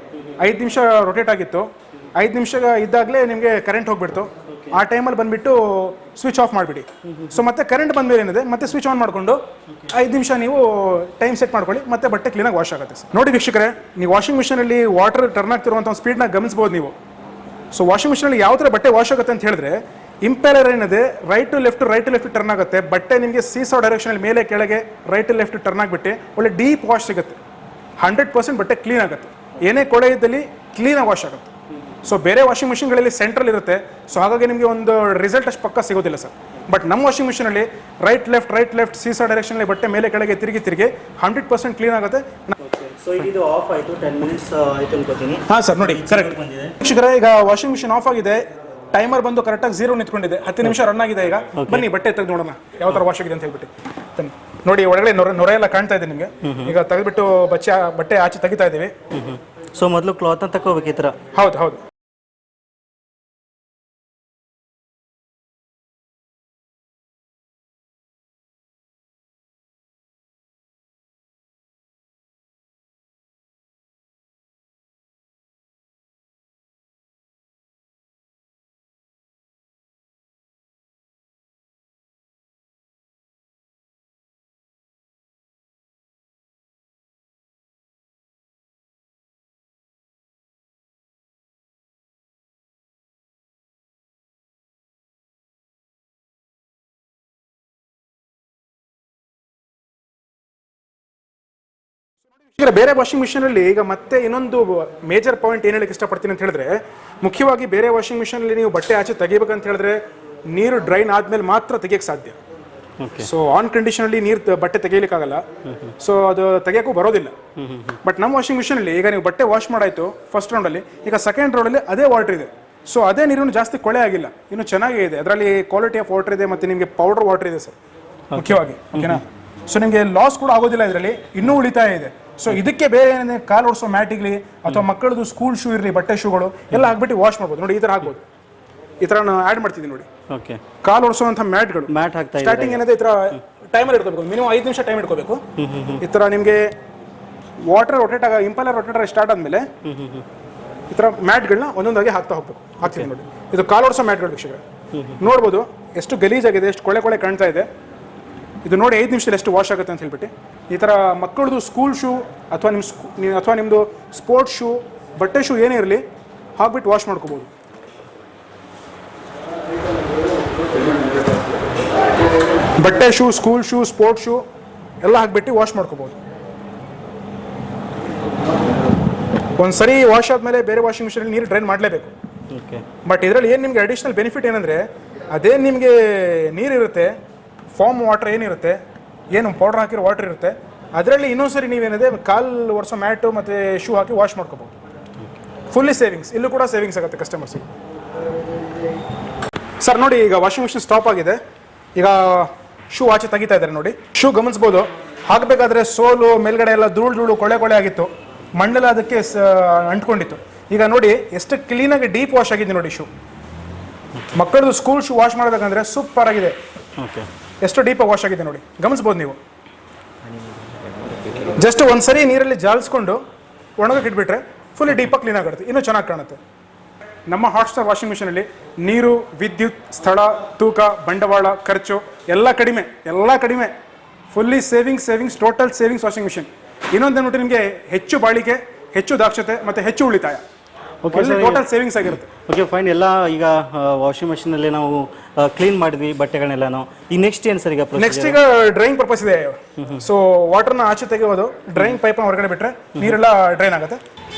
5 ನಿಮಿಷ ರೊಟೇಟ್ ಆಗಿತ್ತು, 5 ನಿಮಿಷ ಇದ್ದಾಗಲೇ ನಿಮಗೆ ಕರೆಂಟ್ ಹೋಗ್ಬಿಡ್ತು. ಆ ಟೈಮಲ್ಲಿ ಬಂದುಬಿಟ್ಟು ಸ್ವಿಚ್ ಆಫ್ ಮಾಡಿಬಿಡಿ. ಸೊ ಮತ್ತೆ ಕರೆಂಟ್ ಬಂದಮೇಲೆ ಏನಿದೆ ಮತ್ತೆ ಸ್ವಿಚ್ ಆನ್ ಮಾಡಿಕೊಂಡು 5 ನಿಮಿಷ ನೀವು ಟೈಮ್ ಸೆಟ್ ಮಾಡ್ಕೊಳ್ಳಿ, ಮತ್ತೆ ಬಟ್ಟೆ ಕ್ಲೀನಾಗಿ ವಾಶ್ ಆಗುತ್ತೆ ಸರ್. ನೋಡಿ ವೀಕ್ಷಕರೇ, ನೀವು ವಾಷಿಂಗ್ ಮಿಷಿನಲ್ಲಿ ವಾಟರ್ ಟರ್ನ್ ಆಗ್ತಿರುವಂಥ ಸ್ಪೀಡ್ನ ಗಮನಿಸ್ಬೋದು ನೀವು. ಸೊ ವಾಷಿಂಗ್ ಮಿಷಿನಲ್ಲಿ ಯಾವ ಥರ ಬಟ್ಟೆ ವಾಶ್ ಆಗುತ್ತೆ ಅಂತ ಹೇಳಿದ್ರೆ, ಇಂಪೆಲರ್ ಏನಿದೆ ರೈಟ್ ಟು ಲೆಫ್ಟ್ ಟರ್ನ್ ಆಗುತ್ತೆ. ಬಟ್ಟೆ ನಿಮಗೆ ಸೀಸೋ ಡೈರೆಕ್ಷನಲ್ಲಿ ಮೇಲೆ ಕೆಳಗೆ ರೈಟ್ ಟು ಲೆಫ್ಟ್ ಟರ್ನ್ ಆಗಿಬಿಟ್ಟು ಒಳ್ಳೆ ಡೀಪ್ ವಾಶ್ ಸಿಗುತ್ತೆ. 100% ಬಟ್ಟೆ ಕ್ಲೀನ್ ಆಗುತ್ತೆ. ಏನೇ ಕೊಳೆ ಇದ್ದಲ್ಲಿ ಕ್ಲೀನಾಗಿ ವಾಶ್ ಆಗುತ್ತೆ. ಸೊ ಬೇರೆ ವಾಷಿಂಗ್ ಮಿಷಿನ್ಗಳಲ್ಲಿ ಸೆಂಟ್ರಲ್ ಇರುತ್ತೆ, ಸೊ ಹಾಗಾಗಿ ನಿಮಗೆ ಒಂದು ರಿಸಲ್ಟ್ ಅಷ್ಟು ಪಕ್ಕ ಸಿಗೋದಿಲ್ಲ ಸರ್. ಬಟ್ ನಮ್ಮ ವಾಷಿಂಗ್ ಮಿಷಿನಲ್ಲಿ ರೈಟ್ ಲೆಫ್ಟ್ ಸೀಸೋ ಡೈರೆಕ್ಷನಲ್ಲಿ ಬಟ್ಟೆ ಮೇಲೆ ಕೆಳಗೆ ತಿರುಗಿ 100% ಕ್ಲೀನ್ ಆಗುತ್ತೆ. ಸೊ ಇದು ಆಫ್ ಆಯಿತು, 10 ಮಿನಿಟ್ಸ್ ಆಯಿತು ಅನ್ಕೋತೀನಿ. ಹಾಂ ಸರ್, ನೋಡಿ ಕರೆಕ್ಟ್ ವೀಕ್ಷಕರೇ, ಈಗ ವಾಷಿಂಗ್ ಮಿಷಿನ್ ಆಫ್ ಆಗಿದೆ, ಟೈಮರ್ ಬಂದು ಕರೆಕ್ಟಾಗಿ 0 ನಿಂತ್ಕೊಂಡಿದೆ, 10 ನಿಮಿಷ ರನ್ ಆಗಿದೆ. ಈಗ ಬನ್ನಿ ಬಟ್ಟೆ ತೆಗೆದು ನೋಡೋಣ ಯಾವ ಥರ ವಾಶ್ ಆಗಿದೆ ಅಂತ ಹೇಳ್ಬಿಟ್ಟು. ನೋಡಿ ಒಳಗಡೆ ನೊರೆ ಎಲ್ಲ ಕಾಣ್ತಾ ಇದೆ ನಿಮಗೆ. ಈಗ ತೆಗೆದ್ಬಿಟ್ಟು ಬಟ್ಟೆ ಆಚೆ ತೆಗಿತಾ ಇದ್ದೀವಿ. ಸೊ ಮೊದಲು ಕ್ಲಾತ್ನ ತಗೋಬೇಕು ಈ ಥರ. ಹೌದು. ಈಗ ಬೇರೆ ವಾಷಿಂಗ್ ಮಿಷಿನಲ್ಲಿ ಈಗ ಮತ್ತೆ ಇನ್ನೊಂದು ಮೇಜರ್ ಪಾಯಿಂಟ್ ಏನು ಹೇಳಕ್ಕೆ ಇಷ್ಟಪಡ್ತೀನಿ ಅಂತ ಹೇಳಿದ್ರೆ, ಮುಖ್ಯವಾಗಿ ಬೇರೆ ವಾಷಿಂಗ್ ಮಿಷಿನಲ್ಲಿ ನೀವು ಬಟ್ಟೆ ಆಚೆ ತೆಗಿಬೇಕಂತ ಹೇಳಿದ್ರೆ ನೀರು ಡ್ರೈನ್ ಆದ್ಮೇಲೆ ಮಾತ್ರ ತೆಗಿಯಕ್ಕೆ ಸಾಧ್ಯ. ಸೊ ಆನ್ ಕಂಡೀಷನಲ್ಲಿ ನೀರು ಬಟ್ಟೆ ತೆಗಿಲಿಕ್ಕಾಗಲ್ಲ, ಸೊ ಅದು ತೆಗಿಯೋಕ್ಕೂ ಬರೋದಿಲ್ಲ. ಬಟ್ ನಮ್ಮ ವಾಷಿಂಗ್ ಮಿಷಿನಲ್ಲಿ ಈಗ ನೀವು ಬಟ್ಟೆ ವಾಶ್ ಮಾಡಾಯ್ತು ಫಸ್ಟ್ ರೌಂಡಲ್ಲಿ, ಈಗ ಸೆಕೆಂಡ್ ರೌಂಡಲ್ಲಿ ಅದೇ ವಾಟರ್ ಇದೆ. ಸೊ ಅದೇ ನೀರು ಜಾಸ್ತಿ ಕೊಳೆ ಆಗಿಲ್ಲ, ಇನ್ನು ಚೆನ್ನಾಗೇ ಇದೆ. ಅದರಲ್ಲಿ ಕ್ವಾಲಿಟಿ ಆಫ್ ವಾಟರ್ ಇದೆ, ಮತ್ತು ನಿಮಗೆ ಪೌಡರ್ ವಾಟರ್ ಇದೆ ಸರ್ ಮುಖ್ಯವಾಗಿ. ಓಕೆನಾ? ಸೊ ನಿಮಗೆ ಲಾಸ್ ಕೂಡ ಆಗೋದಿಲ್ಲ, ಇದರಲ್ಲಿ ಇನ್ನೂ ಉಳಿತಾಯ ಇದೆ. ಸೊ ಇದಕ್ಕೆ ಬೇರೆ ಏನಿದೆ, ಕಾಲು ಓಡಿಸೋ ಮ್ಯಾಟಿಗ್ಲಿ ಅಥವಾ ಮಕ್ಕಳದು ಸ್ಕೂಲ್ ಶೂ ಇರಲಿ, ಬಟ್ಟೆ ಶೂಗಳು ಎಲ್ಲ ಹಾಕ್ಬಿಟ್ಟು ವಾಶ್ ಮಾಡ್ಬೋದು. ನೋಡಿ ಈ ಥರ ಹಾಕ್ಬೋದು. ಈ ಥರ ನಾನು ಆ್ಯಡ್ ಮಾಡ್ತಿದ್ದೀನಿ ನೋಡಿ. ಓಕೆ, ಕಾಲು ಓಡಿಸುವಂಥ ಮ್ಯಾಟ್ ಹಾಕ್ತಾ ಸ್ಟಾರ್ಟಿಂಗ್ ಏನಿದೆ ಈ ಥರ ಟೈಮರ್ ಇಟ್ಕೋಬೇಕು, ಮಿನಿಮಮ್ 5 ನಿಮಿಷ ಟೈಮ್ ಇಟ್ಕೋಬೇಕು. ಈ ಥರ ನಿಮಗೆ ವಾಟರ್ ಇಂಪೆಲರ್ ರೊಟೇಟ್ ಸ್ಟಾರ್ಟ್ ಆದಮೇಲೆ ಈ ಥರ ಮ್ಯಾಟ್ಗಳನ್ನ ಒಂದೊಂದಾಗಿ ಹಾಕ್ತೀನಿ ನೋಡಿ. ಇದು ಕಾಲು ಓಡಿಸೋ ಮ್ಯಾಟ್ಗಳು ವೀಕ್ಷಕರೇ, ನೋಡ್ಬೋದು ಎಷ್ಟು ಗಲೀಜಾಗಿದೆ, ಎಷ್ಟು ಕೊಳೆ ಕಾಣ್ತಾ ಇದೆ. ಇದು ನೋಡಿ 5 ನಿಮಿಷದಲ್ಲಿ ಎಷ್ಟು ವಾಶ್ ಆಗುತ್ತೆ ಅಂತ ಹೇಳ್ಬಿಟ್ಟು. ಈ ಥರ ಮಕ್ಕಳದು ಸ್ಕೂಲ್ ಶೂ ಅಥವಾ ನಿಮ್ಮದು ಸ್ಪೋರ್ಟ್ಸ್ ಶೂ, ಬಟ್ಟೆ ಶೂ ಏನೇ ಇರಲಿ ಹಾಕ್ಬಿಟ್ಟು ವಾಶ್ ಮಾಡ್ಕೋಬೋದು. ಬಟ್ಟೆ shoe, school shoe, sports shoe ಎಲ್ಲ ಹಾಕ್ಬಿಟ್ಟು ವಾಶ್ ಮಾಡ್ಕೋಬೋದು. ಒಂದ್ಸರಿ ವಾಶ್ ಆದಮೇಲೆ ಬೇರೆ ವಾಷಿಂಗ್ ಮಿಷಿನಲ್ಲಿ ನೀರು ಡ್ರೈನ್ ಮಾಡಲೇಬೇಕು. ಬಟ್ ಇದರಲ್ಲಿ ಏನು ನಿಮಗೆ ಅಡಿಷ್ನಲ್ ಬೆನಿಫಿಟ್ ಏನಂದರೆ, ಅದೇ ನಿಮಗೆ ನೀರಿರುತ್ತೆ, ಫಾರ್ಮ್ ವಾಟರ್ ಏನಿರುತ್ತೆ, ಏನು ಪೌಡರ್ ಹಾಕಿರೋ ವಾಟರ್ ಇರುತ್ತೆ, ಅದರಲ್ಲಿ ಇನ್ನೊಂದ್ಸರಿ ನೀವೇನಿದೆ ಕಾಲು ಒರೆಸೋ ಮ್ಯಾಟು ಮತ್ತು ಶೂ ಹಾಕಿ ವಾಶ್ ಮಾಡ್ಕೋಬೋದು. ಫುಲ್ಲಿ ಸೇವಿಂಗ್ಸ್, ಇಲ್ಲೂ ಕೂಡ ಸೇವಿಂಗ್ಸ್ ಆಗುತ್ತೆ ಕಸ್ಟಮರ್ಸಿಗೆ. ಸರ್ ನೋಡಿ, ಈಗ ವಾಷಿಂಗ್ ಮಿಷಿನ್ ಸ್ಟಾಪ್ ಆಗಿದೆ. ಈಗ ಶೂ ಆಚೆ ತೆಗಿತಾ ಇದ್ದಾರೆ ನೋಡಿ. ಶೂ ಗಮನಿಸ್ಬೋದು, ಹಾಕಬೇಕಾದ್ರೆ ಸೋಲು ಮೇಲ್ಗಡೆ ಎಲ್ಲ ಧೂಳು ಕೊಳೆ ಆಗಿತ್ತು, ಮಣ್ಣೆಲ್ಲ ಅದಕ್ಕೆ ಅಂಟ್ಕೊಂಡಿತ್ತು. ಈಗ ನೋಡಿ ಎಷ್ಟು ಕ್ಲೀನಾಗಿ ಡೀಪ್ ವಾಶ್ ಆಗಿದೆ ನೋಡಿ ಶೂ. ಮಕ್ಕಳದು ಸ್ಕೂಲ್ ಶೂ ವಾಶ್ ಮಾಡಬೇಕಂದ್ರೆ ಸೂಪರ್ ಆಗಿದೆ. ಎಷ್ಟು ಡೀಪಾಗಿ ವಾಶ್ ಆಗಿದೆ ನೋಡಿ, ಗಮನಿಸ್ಬೋದು ನೀವು. ಜಸ್ಟ್ ಒಂದ್ಸರಿ ನೀರಲ್ಲಿ ಜಾಲಿಸ್ಕೊಂಡು ಒಣಗಕ್ಕೆ ಇಟ್ಬಿಟ್ರೆ ಫುಲ್ಲಿ ಡೀಪಾಗಿ ಕ್ಲೀನ್ ಆಗುತ್ತೆ, ಇನ್ನೂ ಚೆನ್ನಾಗಿ ಕಾಣುತ್ತೆ. ನಮ್ಮ ಹಾಟ್ಸ್ಟಾರ್ ವಾಷಿಂಗ್ ಮಿಷಿನಲ್ಲಿ ನೀರು, ವಿದ್ಯುತ್, ಸ್ಥಳ, ತೂಕ, ಬಂಡವಾಳ, ಖರ್ಚು ಎಲ್ಲ ಕಡಿಮೆ. Fully savings, total savings washing machine. ಇನ್ನೊಂದು ಅಂದ್ಬಿಟ್ಟು ನಿಮಗೆ ಹೆಚ್ಚು ಬಾಳಿಕೆ, ಹೆಚ್ಚು ದಕ್ಷತೆ ಮತ್ತು ಹೆಚ್ಚು ಉಳಿತಾಯ. ಓಕೆ, ಟೋಟಲ್ ಸೇವಿಂಗ್ಸ್ ಆಗಿರುತ್ತೆ. Okay fine. ಎಲ್ಲ ಈಗ ವಾಷಿಂಗ್ ಮಿಷಿನಲ್ಲಿ ನಾವು ಕ್ಲೀನ್ ಮಾಡಿದ್ವಿ ಬಟ್ಟೆಗಳನ್ನೆಲ್ಲನೂ. ಈ ನೆಕ್ಸ್ಟ್ ಏನು ಸರ್? ನೆಕ್ಸ್ಟ್ ಈಗ ಡ್ರೈಯಿಂಗ್ ಪರ್ಪಸ್ ಇದೆ. ಸೊ ವಾಟರ್ನ ಆಚೆ ತೆಗೆಯೋದು, ಡ್ರೈಯಿಂಗ್ ಪೈಪ್ನ ಹೊರಗಡೆ ಬಿಟ್ಟರೆ ನೀರೆಲ್ಲ ಡ್ರೈನ್ ಆಗುತ್ತೆ.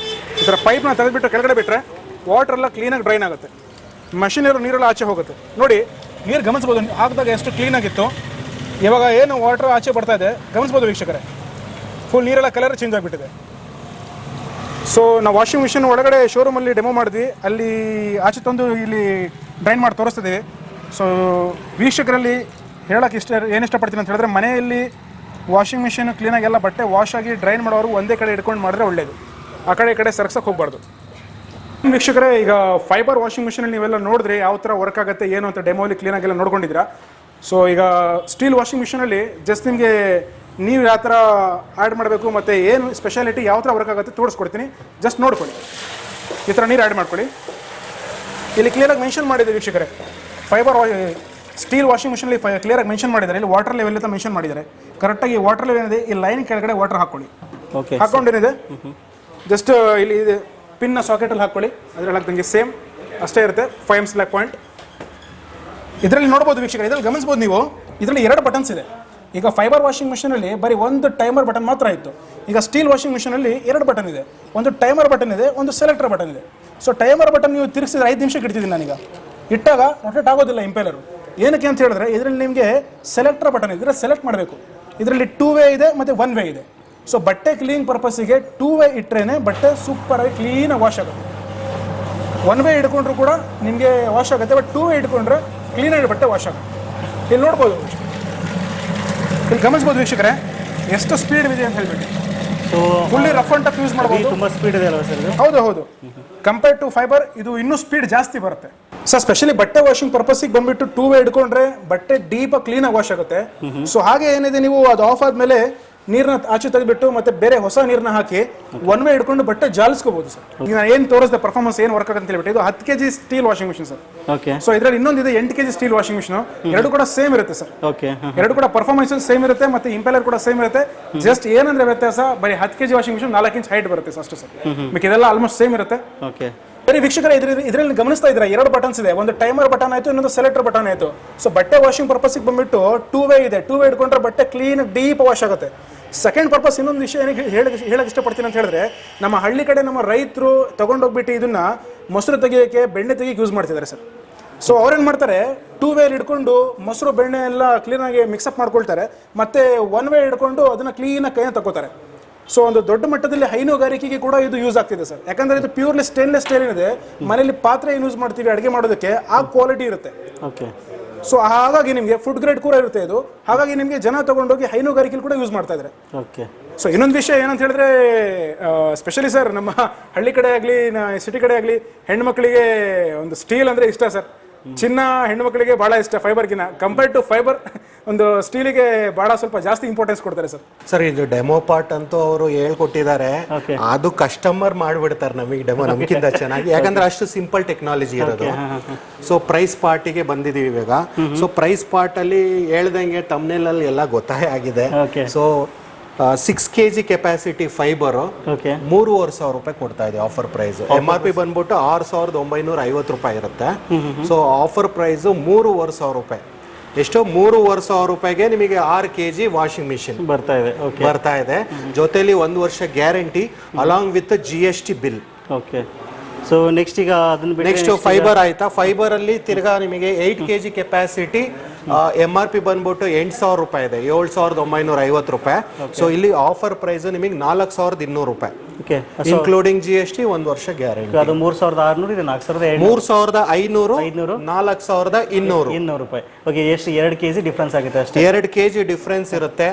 ಈ ಥರ ಪೈಪ್ನ ತೆಗೆದುಬಿಟ್ಟು ಕೆಳಗಡೆ ಬಿಟ್ಟರೆ ವಾಟರ್ ಎಲ್ಲ ಕ್ಲೀನಾಗಿ ಡ್ರೈನ್ ಆಗುತ್ತೆ. ಮಷಿನ್ ಇರೋ ನೀರೆಲ್ಲ ಆಚೆ ಹೋಗುತ್ತೆ. ನೋಡಿ ನೀರು ಗಮನಿಸ್ಬೋದು, ಹಾಕಿದಾಗ ಎಷ್ಟು ಕ್ಲೀನಾಗಿತ್ತು, ಇವಾಗ ಏನು ವಾಟರ್ ಆಚೆ ಬರ್ತಾ ಇದೆ ಗಮನಿಸ್ಬೋದು ವೀಕ್ಷಕರೇ, ಫುಲ್ ನೀರೆಲ್ಲ ಕಲರ್ ಚೇಂಜ್ ಆಗಿಬಿಟ್ಟಿದೆ. ಸೊ ನಾವು ವಾಷಿಂಗ್ ಮಿಷಿನ್ ಒಳಗಡೆ ಶೋರೂಮಲ್ಲಿ ಡೆಮೋ ಮಾಡಿದ್ವಿ, ಅಲ್ಲಿ ಆಚೆ ತಂದು ಇಲ್ಲಿ ಡ್ರೈನ್ ಮಾಡಿ ತೋರಿಸ್ತಿದ್ದೀವಿ. ಸೊ ವೀಕ್ಷಕರಲ್ಲಿ ಹೇಳೋಕ್ಕೆ ಏನು ಇಷ್ಟಪಡ್ತೀನಿ ಅಂತ ಹೇಳಿದ್ರೆ, ಮನೆಯಲ್ಲಿ ವಾಷಿಂಗ್ ಮಿಷಿನ್ ಕ್ಲೀನಾಗೆಲ್ಲ ಬಟ್ಟೆ ವಾಶ್ ಆಗಿ ಡ್ರೈನ್ ಮಾಡೋರು ಒಂದೇ ಕಡೆ ಇಟ್ಕೊಂಡು ಮಾಡಿದ್ರೆ ಒಳ್ಳೆಯದು, ಆ ಕಡೆ ಈ ಕಡೆ ಸರ್ಕ್ಸಕ್ಕೆ ಹೋಗಬಾರ್ದು. ವೀಕ್ಷಕರೇ, ಈಗ ಫೈಬರ್ ವಾಷಿಂಗ್ ಮಿಷಿನಲ್ಲಿ ನೀವೆಲ್ಲ ನೋಡಿದ್ರೆ ಯಾವ ಥರ ವರ್ಕ್ ಆಗುತ್ತೆ ಏನು ಅಂತ ಡೆಮೋಲಿ ಕ್ಲೀನಾಗೆಲ್ಲ ನೋಡ್ಕೊಂಡಿದ್ದೀರಾ. ಸೊ ಈಗ ಸ್ಟೀಲ್ ವಾಷಿಂಗ್ ಮಿಷಿನಲ್ಲಿ ಜಸ್ಟ್ ನಿಮಗೆ ನೀವು ಯಾವ ಥರ ಆ್ಯಡ್ ಮಾಡಬೇಕು ಮತ್ತು ಏನು ಸ್ಪೆಷಾಲಿಟಿ ಯಾವ ಥರ ವರ್ಕ್ ಆಗುತ್ತೆ ತೋರಿಸ್ಕೊಡ್ತೀನಿ, ಜಸ್ಟ್ ನೋಡ್ಕೊಳ್ಳಿ. ಈ ಥರ ನೀರು ಆ್ಯಡ್ ಮಾಡ್ಕೊಳ್ಳಿ. ಇಲ್ಲಿ ಕ್ಲಿಯರಾಗಿ ಮೆನ್ಷನ್ ಮಾಡಿದೆ ವೀಕ್ಷಕರೇ, ಫೈಬರ್ ಸ್ಟೀಲ್ ವಾಷಿಂಗ್ ಮಿಷನಲ್ಲಿ ಕ್ಲಿಯರಾಗಿ ಮೆನ್ಷನ್ ಮಾಡಿದ್ದಾರೆ. ಇಲ್ಲಿ ವಾಟರ್ ಲೆವೆಲ್ ಅಂತ ಮೆನ್ಷನ್ ಮಾಡಿದ್ದಾರೆ. ಕರೆಕ್ಟಾಗಿ ವಾಟರ್ ಲೆವೆಲ್ ಏನಿದೆ ಈ ಲೈನ್ ಕೆಳಗಡೆ ವಾಟರ್ ಹಾಕ್ಕೊಳ್ಳಿ. ಓಕೆ, ಹಾಕ್ಕೊಂಡೇನಿದೆ ಜಸ್ಟ್ ಇಲ್ಲಿ ಇದೆ ಪಿನ್ನ ಸಾಕೆಟಲ್ಲಿ ಹಾಕ್ಕೊಳ್ಳಿ, ಅದರಲ್ಲಿ ಹಾಕ್ದಂಗೆ ಸೇಮ್ ಅಷ್ಟೇ ಇರುತ್ತೆ. 5 ಸ್ಲ್ಯಾಕ್ ಪಾಯಿಂಟ್ ಇದರಲ್ಲಿ ನೋಡ್ಬೋದು ವೀಕ್ಷಕರೇ, ಇದರಲ್ಲಿ ಗಮನಿಸ್ಬೋದು ನೀವು, ಇದರಲ್ಲಿ 2 ಬಟನ್ಸ್ ಇದೆ. ಈಗ ಫೈಬರ್ ವಾಷಿಂಗ್ ಮಿಷಿನಲ್ಲಿ ಬರೀ ಒಂದು ಟೈಮರ್ ಬಟನ್ ಮಾತ್ರ ಇತ್ತು. ಈಗ ಸ್ಟೀಲ್ ವಾಷಿಂಗ್ ಮಿಷಿನಲ್ಲಿ 2 ಬಟನ್ ಇದೆ, ಒಂದು ಟೈಮರ್ ಬಟನ್ ಇದೆ, ಒಂದು ಸೆಲೆಕ್ಟರ್ ಬಟನ್ ಇದೆ. ಸೊ ಟೈಮರ್ ಬಟನ್ ನೀವು ತಿರುಗಿಸಿದ್ರೆ 5 ನಿಮಿಷಕ್ಕೆ ಇಡ್ತಿದ್ದೀನಿ ನಾನೀಗ. ಇಟ್ಟಾಗ ರೊಟೇಟ್ ಆಗೋದಿಲ್ಲ ಇಂಪೇಲರು. ಏನಕ್ಕೆ ಅಂತ ಹೇಳಿದ್ರೆ ಇದರಲ್ಲಿ ನಿಮಗೆ ಸೆಲೆಕ್ಟರ್ ಬಟನ್ ಇದ್ದರೆ ಸೆಲೆಕ್ಟ್ ಮಾಡಬೇಕು. ಇದರಲ್ಲಿ 2 ವೇ ಇದೆ ಮತ್ತು 1 ವೇ ಇದೆ. ಸೊ ಬಟ್ಟೆ ಕ್ಲೀನ್ ಪರ್ಪಸ್ಸಿಗೆ 2 ವೇ ಇಟ್ಟರೆ ಬಟ್ಟೆ ಸೂಪರಾಗಿ ಕ್ಲೀನಾಗಿ ವಾಶ್ ಆಗುತ್ತೆ. 1 ವೇ ಇಟ್ಕೊಂಡ್ರು ಕೂಡ ನಿಮಗೆ ವಾಶ್ ಆಗುತ್ತೆ, ಬಟ್ 2 ವೇ ಇಟ್ಕೊಂಡ್ರೆ ಕ್ಲೀನಾಗಿ ಬಟ್ಟೆ ವಾಶ್ ಆಗುತ್ತೆ. ಇಲ್ಲಿ ನೋಡ್ಬೋದು, ಇಲ್ಲಿ ಗಮನಿಸ್ಬೋದು ವೀಕ್ಷಕರೇ ಎಷ್ಟು ಸ್ಪೀಡ್ ಇದೆ ಅಂತ ಹೇಳ್ಬಿಟ್ಟು. So fully rough and tough use ಮಾಡ್ಬೋದು. ತುಂಬ ಸ್ಪೀಡ್ ಇದೆ ಅಲ್ವಾ ಸರ್ ಇದು? ಹೌದು, ಕಂಪೇರ್ ಟು ಫೈಬರ್ ಇದು ಇನ್ನೂ ಸ್ಪೀಡ್ ಜಾಸ್ತಿ ಬರುತ್ತೆ. ಸರ್ ಸ್ಪೆಷಲಿ ಬಟ್ಟೆ ವಾಷಿಂಗ್ ಪರ್ಪಸ್ಸಿಗೆ ಬಂದ್ಬಿಟ್ಟು 2 ವೇ ಇಟ್ಕೊಂಡ್ರೆ ಬಟ್ಟೆ ಡೀಪಾಗಿ ಕ್ಲೀನಾಗಿ ವಾಶ್ ಆಗುತ್ತೆ. ಸೊ ಹಾಗೆ ಏನಿದೆ, ನೀವು ಅದು ಆಫ್ ಆದಮೇಲೆ ನೀರನ್ನ ಆಚೆ ತೆಗೆದುಬಿಟ್ಟು ಮತ್ತೆ ಬೇರೆ ಹೊಸ ನೀರನ್ನ ಹಾಕಿ 1 ವೇ ಇಟ್ಕೊಂಡು ಬಟ್ಟೆ ಜಾಲಿಸ್ಕೋಬಹುದು ಸರ್. ಈಗ ನಾನು ಏನು ತೋರಿಸಿದೆ ಪರ್ಫಾರ್ಮೆನ್ಸ್ ಏನು ವರ್ಕ್ ಆಗುತ್ತೆ ಅಂತ ಹೇಳ್ಬಿಟ್ಟು, ಇದು 10 kg steel washing machine sir. Okay. So ಇದರಲ್ಲಿ ಇನ್ನೊಂದಿದೆ 8 kg ಸ್ಟೀಲ್ ವಾಷಿಂಗ್ ಮಿಷಿನ್. ಎರಡು ಕೂಡ ಸೇಮ್ ಇರುತ್ತೆ ಸರ್. ಓಕೆ. ಎರಡು ಕೂಡ ಪರ್ಫಾರ್ಮೆನ್ಸ್ ಸೇಮ್ ಇರುತ್ತೆ ಮತ್ತೆ ಇಂಪೆಲರ್ ಕೂಡ ಸೇಮ್ ಇರುತ್ತೆ. ಜಸ್ಟ್ ಏನಂದ್ರೆ ವ್ಯತ್ಯಾಸ, ಬರೀ 10 kg washing machine 4 inch height ಬರುತ್ತೆ ಅಷ್ಟೇ ಸರ್. ಮಿಕ್ಕ ಇದೆಲ್ಲ ಆಲ್ಮೋಸ್ಟ್ ಸೇಮ್ ಇರುತ್ತೆ. ಓಕೆ. ಬರೀ ವೀಕ್ಷಕರ ಇದರಲ್ಲಿ ಗಮನಿಸ್ತಾ ಇದ್ದೀರಾ 2 ಬಟನ್ಸ್ ಇದೆ, ಒಂದು ಟೈಮರ್ ಬಟನ್ ಆಯಿತು, ಇನ್ನೊಂದು ಸೆಲೆಕ್ಟರ್ ಬಟನ್ ಆಯಿತು. ಸೊ ಬಟ್ಟೆ ವಾಷಿಂಗ್ ಪರ್ಪಸ್ಗೆ ಬಂದ್ಬಿಟ್ಟು 2 ವೇ ಇದೆ. 2 ವೇ ಇಟ್ಕೊಂಡ್ರೆ ಬಟ್ಟೆ ಕ್ಲೀನ್ ಡೀಪ್ ವಾಶ್ ಆಗುತ್ತೆ. ಸೆಕೆಂಡ್ ಪರ್ಪಸ್ ಇನ್ನೊಂದು ವಿಷಯ ಏನಕ್ಕೆ ಹೇಳಕ್ಕೆ ಇಷ್ಟಪಡ್ತೀನಿ ಅಂತ ಹೇಳಿದ್ರೆ, ನಮ್ಮ ಹಳ್ಳಿ ಕಡೆ ನಮ್ಮ ರೈತರು ತಗೊಂಡೋಗ್ಬಿಟ್ಟು ಇದನ್ನ ಮೊಸರು ತೆಗಿಯೋಕ್ಕೆ, ಬೆಣ್ಣೆ ತೆಗಿಯೋಕೆ ಯೂಸ್ ಮಾಡ್ತಿದ್ದಾರೆ ಸರ್. ಸೊ ಅವ್ರೇನು ಮಾಡ್ತಾರೆ, 2 ವೇ ಇಟ್ಕೊಂಡು ಮೊಸರು ಬೆಣ್ಣೆ ಎಲ್ಲ ಕ್ಲೀನಾಗಿ ಮಿಕ್ಸಪ್ ಮಾಡ್ಕೊಳ್ತಾರೆ, ಮತ್ತೆ 1 ವೇ ಇಟ್ಕೊಂಡು ಅದನ್ನ ಕ್ಲೀನಾಗಿ ಕೈಯನ್ನು ತಗೋತಾರೆ. ಸೊ ಒಂದು ದೊಡ್ಡ ಮಟ್ಟದಲ್ಲಿ ಹೈನುಗಾರಿಕೆಗೆ ಕೂಡ ಇದು ಯೂಸ್ ಆಗ್ತಿದೆ ಸರ್. ಯಾಕಂದ್ರೆ ಇದು ಪ್ಯೂರ್ಲಿ ಸ್ಟೇನ್ಲೆಸ್ ಸ್ಟೀಲ್ ಏನಿದೆ, ಮನೆಯಲ್ಲಿ ಪಾತ್ರೆ ಏನು ಯೂಸ್ ಮಾಡ್ತೀವಿ ಅಡುಗೆ ಮಾಡೋದಕ್ಕೆ, ಆ ಕ್ವಾಲಿಟಿ ಇರುತ್ತೆ. ಓಕೆ. ಸೊ ಹಾಗಾಗಿ ನಿಮಗೆ ಫುಡ್ ಗ್ರೇಡ್ ಕೂಡ ಇರುತ್ತೆ ಇದು. ಹಾಗಾಗಿ ನಿಮಗೆ ಜನ ತಗೊಂಡೋಗಿ ಹೈನುಗಾರಿಕೆ ಕೂಡ ಯೂಸ್ ಮಾಡ್ತಾ ಇದ್ದಾರೆ. ಓಕೆ. ಸೊ ಇನ್ನೊಂದು ವಿಷಯ ಏನಂತ ಹೇಳಿದ್ರೆ, ಸ್ಪೆಷಲಿ ಸರ್ ನಮ್ಮ ಹಳ್ಳಿ ಕಡೆ ಆಗಲಿ ಸಿಟಿ ಕಡೆ ಆಗಲಿ ಹೆಣ್ಮಕ್ಳಿಗೆ ಒಂದು ಸ್ಟೀಲ್ ಅಂದರೆ ಇಷ್ಟ ಸರ್. ಚಿನ್ನ ಹೆಣ್ಮಕ್ಳಿಗೆ ಭಾಳ ಇಷ್ಟ ಫೈಬರ್ಗಿನ ಕಂಪೇರ್ಡ್ ಟು ಫೈಬರ್. ಒಂದು ಸ್ಟೀಲಿಗೆ ಭಾಳ ಸ್ವಲ್ಪ ಜಾಸ್ತಿ ಇಂಪಾರ್ಟೆನ್ಸ್ ಕೊಡ್ತಾರೆ ಸರ್. ಸರ್ ಇದು ಡೆಮೋ ಪಾರ್ಟ್ ಅಂತೂ ಅವರು ಹೇಳ್ಕೊಟ್ಟಿದ್ದಾರೆ, ಅದು ಕಸ್ಟಮರ್ ಮಾಡಿಬಿಡ್ತಾರೆ ನಮಗೆ ಡೆಮೋ ನಮ್ಗಿಂತ ಚೆನ್ನಾಗಿ, ಯಾಕಂದ್ರೆ ಅಷ್ಟು ಸಿಂಪಲ್ ಟೆಕ್ನಾಲಜಿ ಇರೋದು. ಸೊ ಪ್ರೈಸ್ ಪಾರ್ಟಿಗೆ ಬಂದಿದ್ದೀವಿ ಇವಾಗ. ಸೊ ಪ್ರೈಸ್ ಪಾರ್ಟ್ ಅಲ್ಲಿ ಹೇಳ್ದಂಗೆ ತಮ್ನೇಲಲ್ಲಿ ಎಲ್ಲ ಗೊತ್ತಾಗೇ ಆಗಿದೆ. ಸೊ 6 kg ಕೆಪಾಸಿಟಿ ಫೈಬರು 3,500 ರೂಪಾಯಿ ಕೊಡ್ತಾ ಇದೆ ಆಫರ್ ಪ್ರೈಸ್. MRP ಬಂದ್ಬಿಟ್ಟು 6,950 ರೂಪಾಯಿ ಇರುತ್ತೆ. ಸೊ ಆಫರ್ ಪ್ರೈಸ್ 3,500 ರೂಪಾಯಿ. ಎಷ್ಟೋ 3,500 ರೂಪಾಯಿಗೆ ನಿಮಗೆ 6 kg ವಾಷಿಂಗ್ ಮಿಷಿನ್ ಬರ್ತಾ ಇದೆ. ಜೊತೆಲಿ 1 ವರ್ಷ guarantee along with GST bill. Okay. So next ಈಗ ಅದನ್ನ ನೆಕ್ಸ್ಟ್ ಫೈಬರ್ ಆಯ್ತಾ, ಫೈಬರ್ ಅಲ್ಲಿ ತಿರ್ಗಾ ನಿಮಗೆ 8 kg ಕೆಪಾಸಿಟಿ MRP ಬಂದ್ಬಿಟ್ಟು 8,000 ರೂಪಾಯಿ ಇದೆ, 7,950 ರೂಪಾಯಿ. ಸೊ ಇಲ್ಲಿ ಆಫರ್ ಪ್ರೈಸ್ ನಿಮಗೆ 4,200 ರೂಪಾಯಿ ಇನ್ಕ್ಲೂಡಿಂಗ್ GST, 1 ವರ್ಷ ಗ್ಯಾರಂಟಿ. ಅದು 3,600, ಇದು 4,500, 3,500, 4,200 ರೂಪಾಯಿ. ಓಕೆ. ಎಷ್ಟು 2 kg ಡಿಫ್ರೆನ್ಸ್ ಆಗುತ್ತೆ ಅಷ್ಟೇ. 2 kg ಡಿಫ್ರೆನ್ಸ್ ಇರುತ್ತೆ.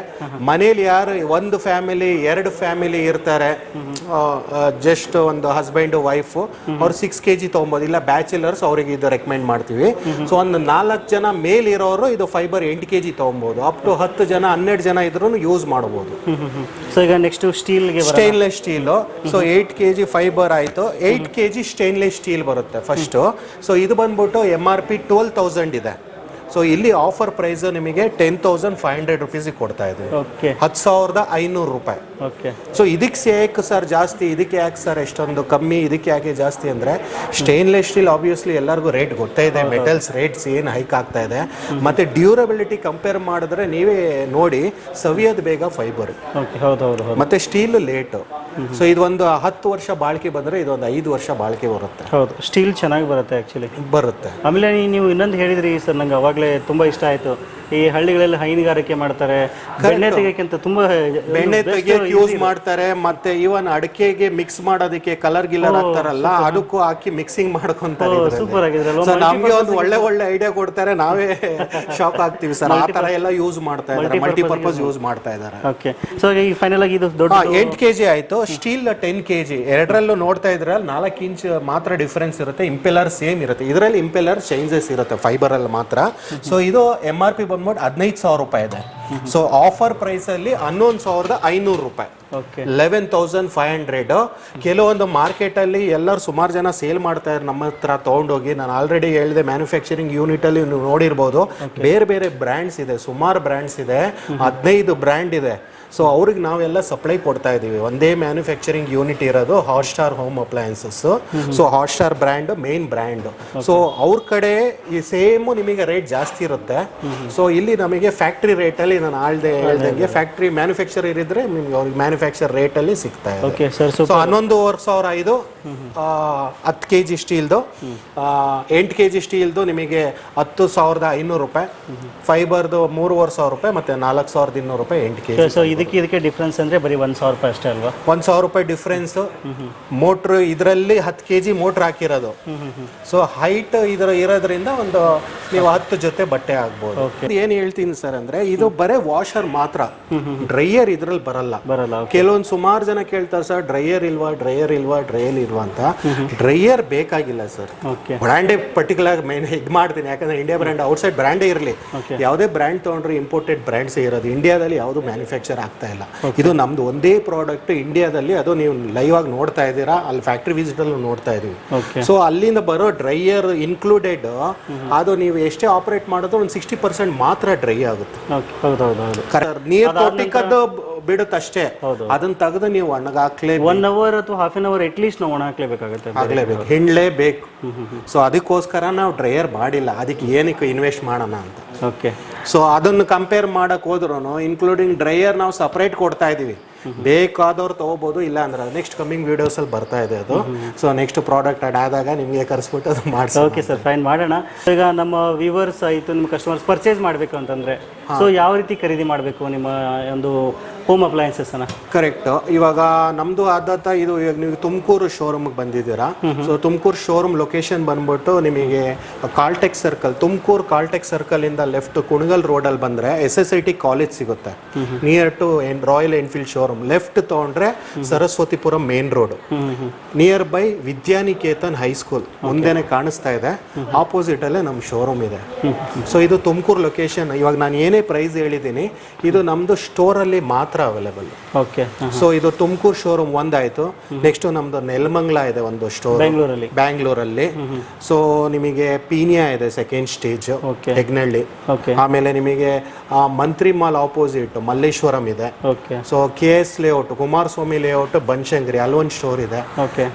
ಮನೇಲಿ ಯಾರು ಒಂದು ಫ್ಯಾಮಿಲಿ 2 ಫ್ಯಾಮಿಲಿ ಇರ್ತಾರೆ, ಜಸ್ಟ್ ಒಂದು ಹಸ್ಬೆಂಡ್ ವೈಫ್, ಅವ್ರು 6 kg ತೊಗೊಬೋದು. ಇಲ್ಲ ಬ್ಯಾಚುಲರ್ಸ್ ಅವರಿಗೆ ಇದು ರೆಕಮೆಂಡ್ ಮಾಡ್ತೀವಿ. ಸೊ ಒಂದು 4 ಜನ ಮೇಲಿರೋರು ಇದು ಫೈಬರ್ 8 kg ತೊಗೊಬೋದು. ಅಪ್ ಟು 10 ಜನ 12 ಜನ ಇದ್ರೂ ಯೂಸ್ ಮಾಡಬಹುದು. ಸೊ ಈಗ ನೆಕ್ಸ್ಟ್ ಸ್ಟೀಲ್ಗೆ stainless steel. So 8 kg fibre ಆಯಿತು, 8 kg ಸ್ಟೇನ್ಲೆಸ್ ಸ್ಟೀಲ್ ಬರುತ್ತೆ ಫಸ್ಟು. ಸೊ ಇದು ಬಂದ್ಬಿಟ್ಟು MRP 12,000 ಇದೆ. ಸೊ ಇಲ್ಲಿ ಆಫರ್ ಪ್ರೈಸ್ ನಿಮಗೆ 10,500 ರುಪೀಸಿಗೆ ಕೊಡ್ತಾ ಇದೆ. 10,500 ರೂಪಾಯಿ. ಸೊ ಇದಕ್ಕೆ ಯಾಕೆ ಸರ್ ಜಾಸ್ತಿ, ಇದಕ್ಕೆ ಯಾಕೆ ಸರ್ ಎಷ್ಟೊಂದು ಕಮ್ಮಿ, ಇದಕ್ಕೆ ಯಾಕೆ ಜಾಸ್ತಿ ಅಂದರೆ, ಸ್ಟೇನ್ಲೆಸ್ ಸ್ಟೀಲ್ ಆಬ್ವಿಯಸ್ಲಿ ಎಲ್ಲರಿಗೂ ರೇಟ್ ಗೊತ್ತೇ ಇದೆ, ಮೆಟಲ್ಸ್ ರೇಟ್ಸ್ ಏನು ಹೈಕ್ ಆಗ್ತಾ ಇದೆ. ಮತ್ತು ಡ್ಯೂರಬಿಲಿಟಿ ಕಂಪೇರ್ ಮಾಡಿದ್ರೆ ನೀವೇ ನೋಡಿ, ಸವಿಯೋದು ಬೇಗ ಫೈಬರ್, ಮತ್ತು ಸ್ಟೀಲ್ ಲೇಟು. ಸೊ ಇದೊಂದು 10 ವರ್ಷ ಬಾಳಿಕೆ ಬಂದರೆ ಇದೊಂದು 5 ವರ್ಷ ಬಾಳಿಕೆ ಬರುತ್ತೆ. ಹೌದು, ಸ್ಟೀಲ್ ಚೆನ್ನಾಗಿ ಬರುತ್ತೆ ಆ್ಯಕ್ಚುಲಿ ಬರುತ್ತೆ. ಆಮೇಲೆ ನೀವು ಇನ್ನೊಂದು ಹೇಳಿದ್ರಿ ಸರ್, ನಂಗೆ ಅವಾಗಲೇ ತುಂಬ ಇಷ್ಟ ಆಯಿತು. ಈ ಹಳ್ಳಿಗಳಲ್ಲಿ ಹೈನುಗಾರಿಕೆ ಮಾಡ್ತಾರೆ, ಬೆಣ್ಣೆ ತೆಗಿಯೋಕ್ಕಿಂತ ತುಂಬಾ ಬೆಣ್ಣೆ ತೆಗಿಯಕ್ಕೆ ಯೂಸ್ ಮಾಡ್ತಾರೆ. ಮತ್ತೆ ಇವನ್ ಅಡಿಕೆಗೆ ಮಿಕ್ಸ್ ಮಾಡೋದಕ್ಕೆ ಕಲರ್ ಗಿಲ್ಲರ್ ಹಾಕ್ತಾರಲ್ಲ, ಅದಕ್ಕೂ ಹಾಕಿ ಮಿಕ್ಸಿಂಗ್ ಮಾಡ್ಕೊಂತಾರೆ. ಸೂಪರ್ ಆಗಿದ್ರಲ್ಲ. ಸೊ ನಮ್ಗೆ ಒಂದು ಒಳ್ಳೆ ಐಡಿಯಾ ಕೊಡ್ತಾರೆ, ನಾವೇ ಶಾಕ್ ಆಗ್ತೀವಿ ಸರ್. ಆ ತರ ಎಲ್ಲ ಯೂಸ್ ಮಾಡ್ತಾ ಇದ್ದಾರೆ, ಮಲ್ಟಿಪರ್ಪಸ್ ಯೂಸ್ ಮಾಡ್ತಾ ಇದ್ದಾರೆ. ಓಕೆ. ಸೊ ಈ ಫೈನಲ್ ಆಗಿ ಇದು ದೊಡ್ಡ 8 kg ಆಯ್ತು. Steel 10 kg. ಎರಡರಲ್ಲೂ ನೋಡ್ತಾ ಇದ್ರೆ 4 ಇಂಚ್ ಮಾತ್ರ ಡಿಫರೆನ್ಸ್ ಇರುತ್ತೆ. ಇಂಪೆಲ್ಲರ್ ಸೇಮ್ ಇರುತ್ತೆ, ಇದರಲ್ಲಿ ಇಂಪೆಲ್ಲರ್ ಚೇಂಜಸ್ ಇರುತ್ತೆ ಫೈಬರ್ ಅಲ್ಲಿ ಮಾತ್ರ. ಸೊ ಇದು MRP ಬಂದ್ಬಿಟ್ಟು 15,000 ರೂಪಾಯಿ ಇದೆ. ಸೊ ಆಫರ್ ಪ್ರೈಸ್ ಅಲ್ಲಿ 11,500 ರೂಪಾಯಿ, 11,500. ಕೆಲವೊಂದು ಮಾರ್ಕೆಟ್ ಅಲ್ಲಿ ಎಲ್ಲರೂ ಸುಮಾರು ಜನ ಸೇಲ್ ಮಾಡ್ತಾ ಇದ್ದಾರೆ, ನಮ್ಮ ಹತ್ರ ತಗೊಂಡೋಗಿ. ನಾನು ಆಲ್ರೆಡಿ ಹೇಳಿದೆ, ಮ್ಯಾನುಫ್ಯಾಕ್ಚರಿಂಗ್ ಯೂನಿಟ್ ಅಲ್ಲಿ ನೀವು ನೋಡಿರ್ಬೋದು, ಬೇರೆ ಬೇರೆ ಬ್ರ್ಯಾಂಡ್ಸ್ ಇದೆ, ಸುಮಾರು ಬ್ರ್ಯಾಂಡ್ಸ್ ಇದೆ, 15 ಬ್ರ್ಯಾಂಡ್ ಇದೆ. ಸೊ ಅವ್ರಿಗೆ ನಾವೆಲ್ಲ ಸಪ್ಲೈ ಕೊಡ್ತಾ ಇದೀವಿ. ಒಂದೇ ಮ್ಯಾನುಫ್ಯಾಕ್ಚರಿಂಗ್ ಯೂನಿಟ್ ಇರೋದು hot star home appliances. So hot star brand main brand. So ಅವ್ರ ಕಡೆ ಈ ಸೇಮ್ ನಿಮಗೆ ರೇಟ್ ಜಾಸ್ತಿ ಇರುತ್ತೆ. ಸೊ ಇಲ್ಲಿ ನಮಗೆ ಫ್ಯಾಕ್ಟ್ರಿ ರೇಟಲ್ಲಿ, ನಾನು ಹೇಳ್ದಂಗೆ ಫ್ಯಾಕ್ಟ್ರಿ ಮ್ಯಾನುಫ್ಯಾಕ್ಚರರ್ ಇದ್ರೆ ನಿಮ್ಗೆ ಅವ್ರಿಗೆ ಮ್ಯಾನುಫ್ಯಾಕ್ಚರ್ ರೇಟಲ್ಲಿ ಸಿಗ್ತಾ ಇದೆ. Okay sir. ಸೊ 11,500 ಇದು 10 kg ಸ್ಟೀಲ್ದು. 8 kg ಸ್ಟೀಲ್ದು ನಿಮಗೆ 10,500 ರೂಪಾಯಿ, ಫೈಬರ್ದು 3,500 ರೂಪಾಯಿ, ಮತ್ತೆ 4,200 ರೂಪಾಯಿ 8 kg. ಸೊ ಇದಕ್ಕೆ ಡಿಫ್ರೆನ್ಸ್ ಅಂದ್ರೆ ಬರೀ 1,000 ರೂಪಾಯಿ ಅಷ್ಟೇ ಅಲ್ವಾ? 1,000 ರೂಪಾಯಿ ಡಿಫ್ರೆನ್ಸ್. ಮೋಟ್ರ್ ಇದರಲ್ಲಿ 10 kg ಮೋಟ್ರ್ ಹಾಕಿರೋದು. ಸೊ ಹೈಟ್ ಇರೋದ್ರಿಂದ ಒಂದು ನೀವು 10 ಜೊತೆ ಬಟ್ಟೆ ಆಗ್ಬೋದು. ಏನ್ ಹೇಳ್ತೀನಿ ಸರ್ ಅಂದ್ರೆ, ಇದು ಬರೇ ವಾಷರ್ ಮಾತ್ರ, ಡ್ರೈಯರ್ ಇದ್ರಲ್ಲಿ ಬರಲ್ಲ. ಕೆಲವೊಂದು ಸುಮಾರು ಜನ ಕೇಳ್ತಾರೆ, ಸರ್ ಡ್ರೈಯರ್ ಇಲ್ವಾ ಅಂತ. ಡ್ರೈಯರ್ ಬೇಕಾಗಿಲ್ಲ ಸರ್. ಬ್ರ್ಯಾಂಡೇ ಪರ್ಟಿಕ್ಯುಲರ್ ಮೇನ್ ಇದು ಮಾಡ್ತೀನಿ, ಯಾಕಂದ್ರೆ ಇಂಡಿಯಾ ಬ್ರ್ಯಾಂಡ್, ಔಟ್ಸೈಡ್ ಬ್ರ್ಯಾಂಡೇ ಇರಲಿ. ಯಾವುದೇ ಬ್ರ್ಯಾಂಡ್ ತಗೊಂಡ್ರೆ ಇಂಪೋರ್ಟೆಡ್ ಬ್ರ್ಯಾಂಡ್ಸ್ ಇರೋದು, ಇಂಡಿಯಾದಲ್ಲಿ ಯಾವುದು ಮ್ಯಾನುಫ್ಯಾಕ್ಚರ್ ಆಗ್ತಾ ಇಲ್ಲ. ಇದು ನಮ್ದು ಒಂದೇ ಪ್ರಾಡಕ್ಟ್ ಇಂಡಿಯಾದಲ್ಲಿ, ಅದು ನೀವು ಲೈವ್ ಆಗಿ ನೋಡ್ತಾ ಇದ್ದೀರಾ, ಅಲ್ಲಿ ಫ್ಯಾಕ್ಟ್ರಿ ವಿಸಿಟ್ ಅಲ್ಲಿ ನೋಡ್ತಾ ಇದೀವಿ. ಸೊ ಅಲ್ಲಿಂದ ಬರೋ ಡ್ರೈಯರ್ ಇನ್ಕ್ಲೂಡೆಡ್, ಅದು ನೀವು ಎಷ್ಟೇ ಆಪರೇಟ್ ಮಾಡಿದ್ರು ಒಂದು 60% ಮಾತ್ರ ಡ್ರೈ ಆಗುತ್ತೆ. ನೀರು ತೊಟ್ಟಿಕ್ಕದ್ದು ಬಿಡುತ್ತಷ್ಟೇ, ಅದನ್ನ ತೆಗೆದು ನೀವು ಒಣಗಾಕ್ಲೇ 1 ಅವರ್ ಅಥವಾ ಹಾಫ್ ಅನ್ ಅವರ್ ಅಟ್ಲೀಸ್ಟ್ ನಾವು ಒಣ ಹಾಕ್ಲೇಬೇಕಾಗುತ್ತೆ, ಆಗ್ಲೇಬೇಕು, ಹಿಂಡ್ಲೇಬೇಕು. ಸೊ ಅದಕ್ಕೋಸ್ಕರ ನಾವು ಡ್ರೈಯರ್ ಮಾಡಿಲ್ಲ, ಅದಕ್ಕೆ ಏನಕ್ಕೆ ಇನ್ವೆಸ್ಟ್ ಮಾಡೋಣ ಅಂತ. ಓಕೆ. ಸೊ ಅದನ್ನು ಕಂಪೇರ್ ಮಾಡಕ್ ಹೋದ್ರು ಇನ್ಕ್ಲೂಡಿಂಗ್ ಡ್ರೈಯರ್ ನಾವು ಸಪರೇಟ್ ಕೊಡ್ತಾ ಇದೀವಿ. ಬೇಕಾದವ್ರು ತಗೋಬಹುದು, ಇಲ್ಲ ಅಂದ್ರೆ ನೆಕ್ಸ್ಟ್ ಕಮಿಂಗ್ ವಿಡಿಯೋಸ್ ಅಲ್ಲಿ ಬರ್ತಾ ಇದೆ ಅದು. ಸೊ ನೆಕ್ಸ್ಟ್ ಪ್ರಾಡಕ್ಟ್ ಆದಾಗ ನಿಮಗೆ ಕರೆಸ್ಬಿಟ್ಟು ಅದು ಮಾಡಿಸಿ. ಓಕೆ ಸರ್, ಫೈನ್ ಮಾಡೋಣ. ಈಗ ನಮ್ಮ ವ್ಯೂವರ್ಸ್ ಆಯಿತು, ನಿಮ್ಮ ಕಸ್ಟಮರ್ಸ್ ಪರ್ಚೇಸ್ ಮಾಡಬೇಕು ಅಂತಂದ್ರೆ, ಸೊ ಯಾವ ರೀತಿ ಖರೀದಿ ಮಾಡಬೇಕು ನಿಮ್ಮ ಒಂದು ಹೋಮ್ ಅಪ್ಲಯನ್ಸಸ್ ಅನ್ನ? ಕರೆಕ್ಟ್. ಇವಾಗ ನಮ್ದು ಆದಂತ ಇದು, ಇವಾಗ ನೀವು ತುಮಕೂರು ಶೋರೂಮ್ಗೆ ಬಂದಿದ್ದೀರಾ. ಸೊ ತುಮಕೂರು ಶೋರೂಮ್ ಲೊಕೇಶನ್ ಬಂದ್ಬಿಟ್ಟು ನಿಮಗೆ Caltex circle, Tumakuru Caltex circle ಇಂದ ಲೆಫ್ಟ್ ಕುಣಗಲ್ ರೋಡ್ ಅಲ್ಲಿ ಬಂದ್ರೆ SSIT ಕಾಲೇಜ್ ಸಿಗುತ್ತೆ, near to Royal Enfield showroom. Left ತಗೊಂಡ್ರೆ Saraswathipuram main road, near by Vidyaniketan high school ಮುಂದೆನೆ ಕಾಣಿಸ್ತಾ ಇದೆ, ಆಪೋಸಿಟ್ ಅಲ್ಲೇ ನಮ್ಮ ಶೋರೂಮ್ ಇದೆ. ಸೊ ಇದು ತುಮಕೂರು ಲೊಕೇಶನ್. ಇವಾಗ ನಾನು ಏನೇ ಪ್ರೈಸ್ ಹೇಳಿದ್ದೀನಿ, ಇದು ನಮ್ದು ಸ್ಟೋರ್ ಅಲ್ಲಿ ಮಾತ್ರ ಅವೈಲೇಬಲ್. ಓಕೆ. ಸೊ ಇದು ತುಮಕೂರು ಶೋರೂಮ್ ಒಂದಾಯ್ತು. ನೆಕ್ಸ್ಟ್ ನಮ್ದು ನೆಲಮಂಗಲ ಇದೆ ಒಂದು ಸ್ಟೋರ್ ಬ್ಯಾಂಗ್ಳೂರಲ್ಲಿ. ಸೊ ನಿಮಗೆ ಪೀನಿಯಾ ಇದೆ ಸೆಕೆಂಡ್ ಸ್ಟೇಜ್, ಹೆಗ್ನಳ್ಳಿ. ಆಮೇಲೆ ನಿಮಗೆ ಮಂತ್ರಿ ಮಾಲ್ ಆಪೋಸಿಟ್ ಮಲ್ಲೇಶ್ವರಂ ಇದೆ. So KS layout, Kumaraswamy layout, Banashankari ಅಲ್ಲೊಂದು ಸ್ಟೋರ್ ಇದೆ.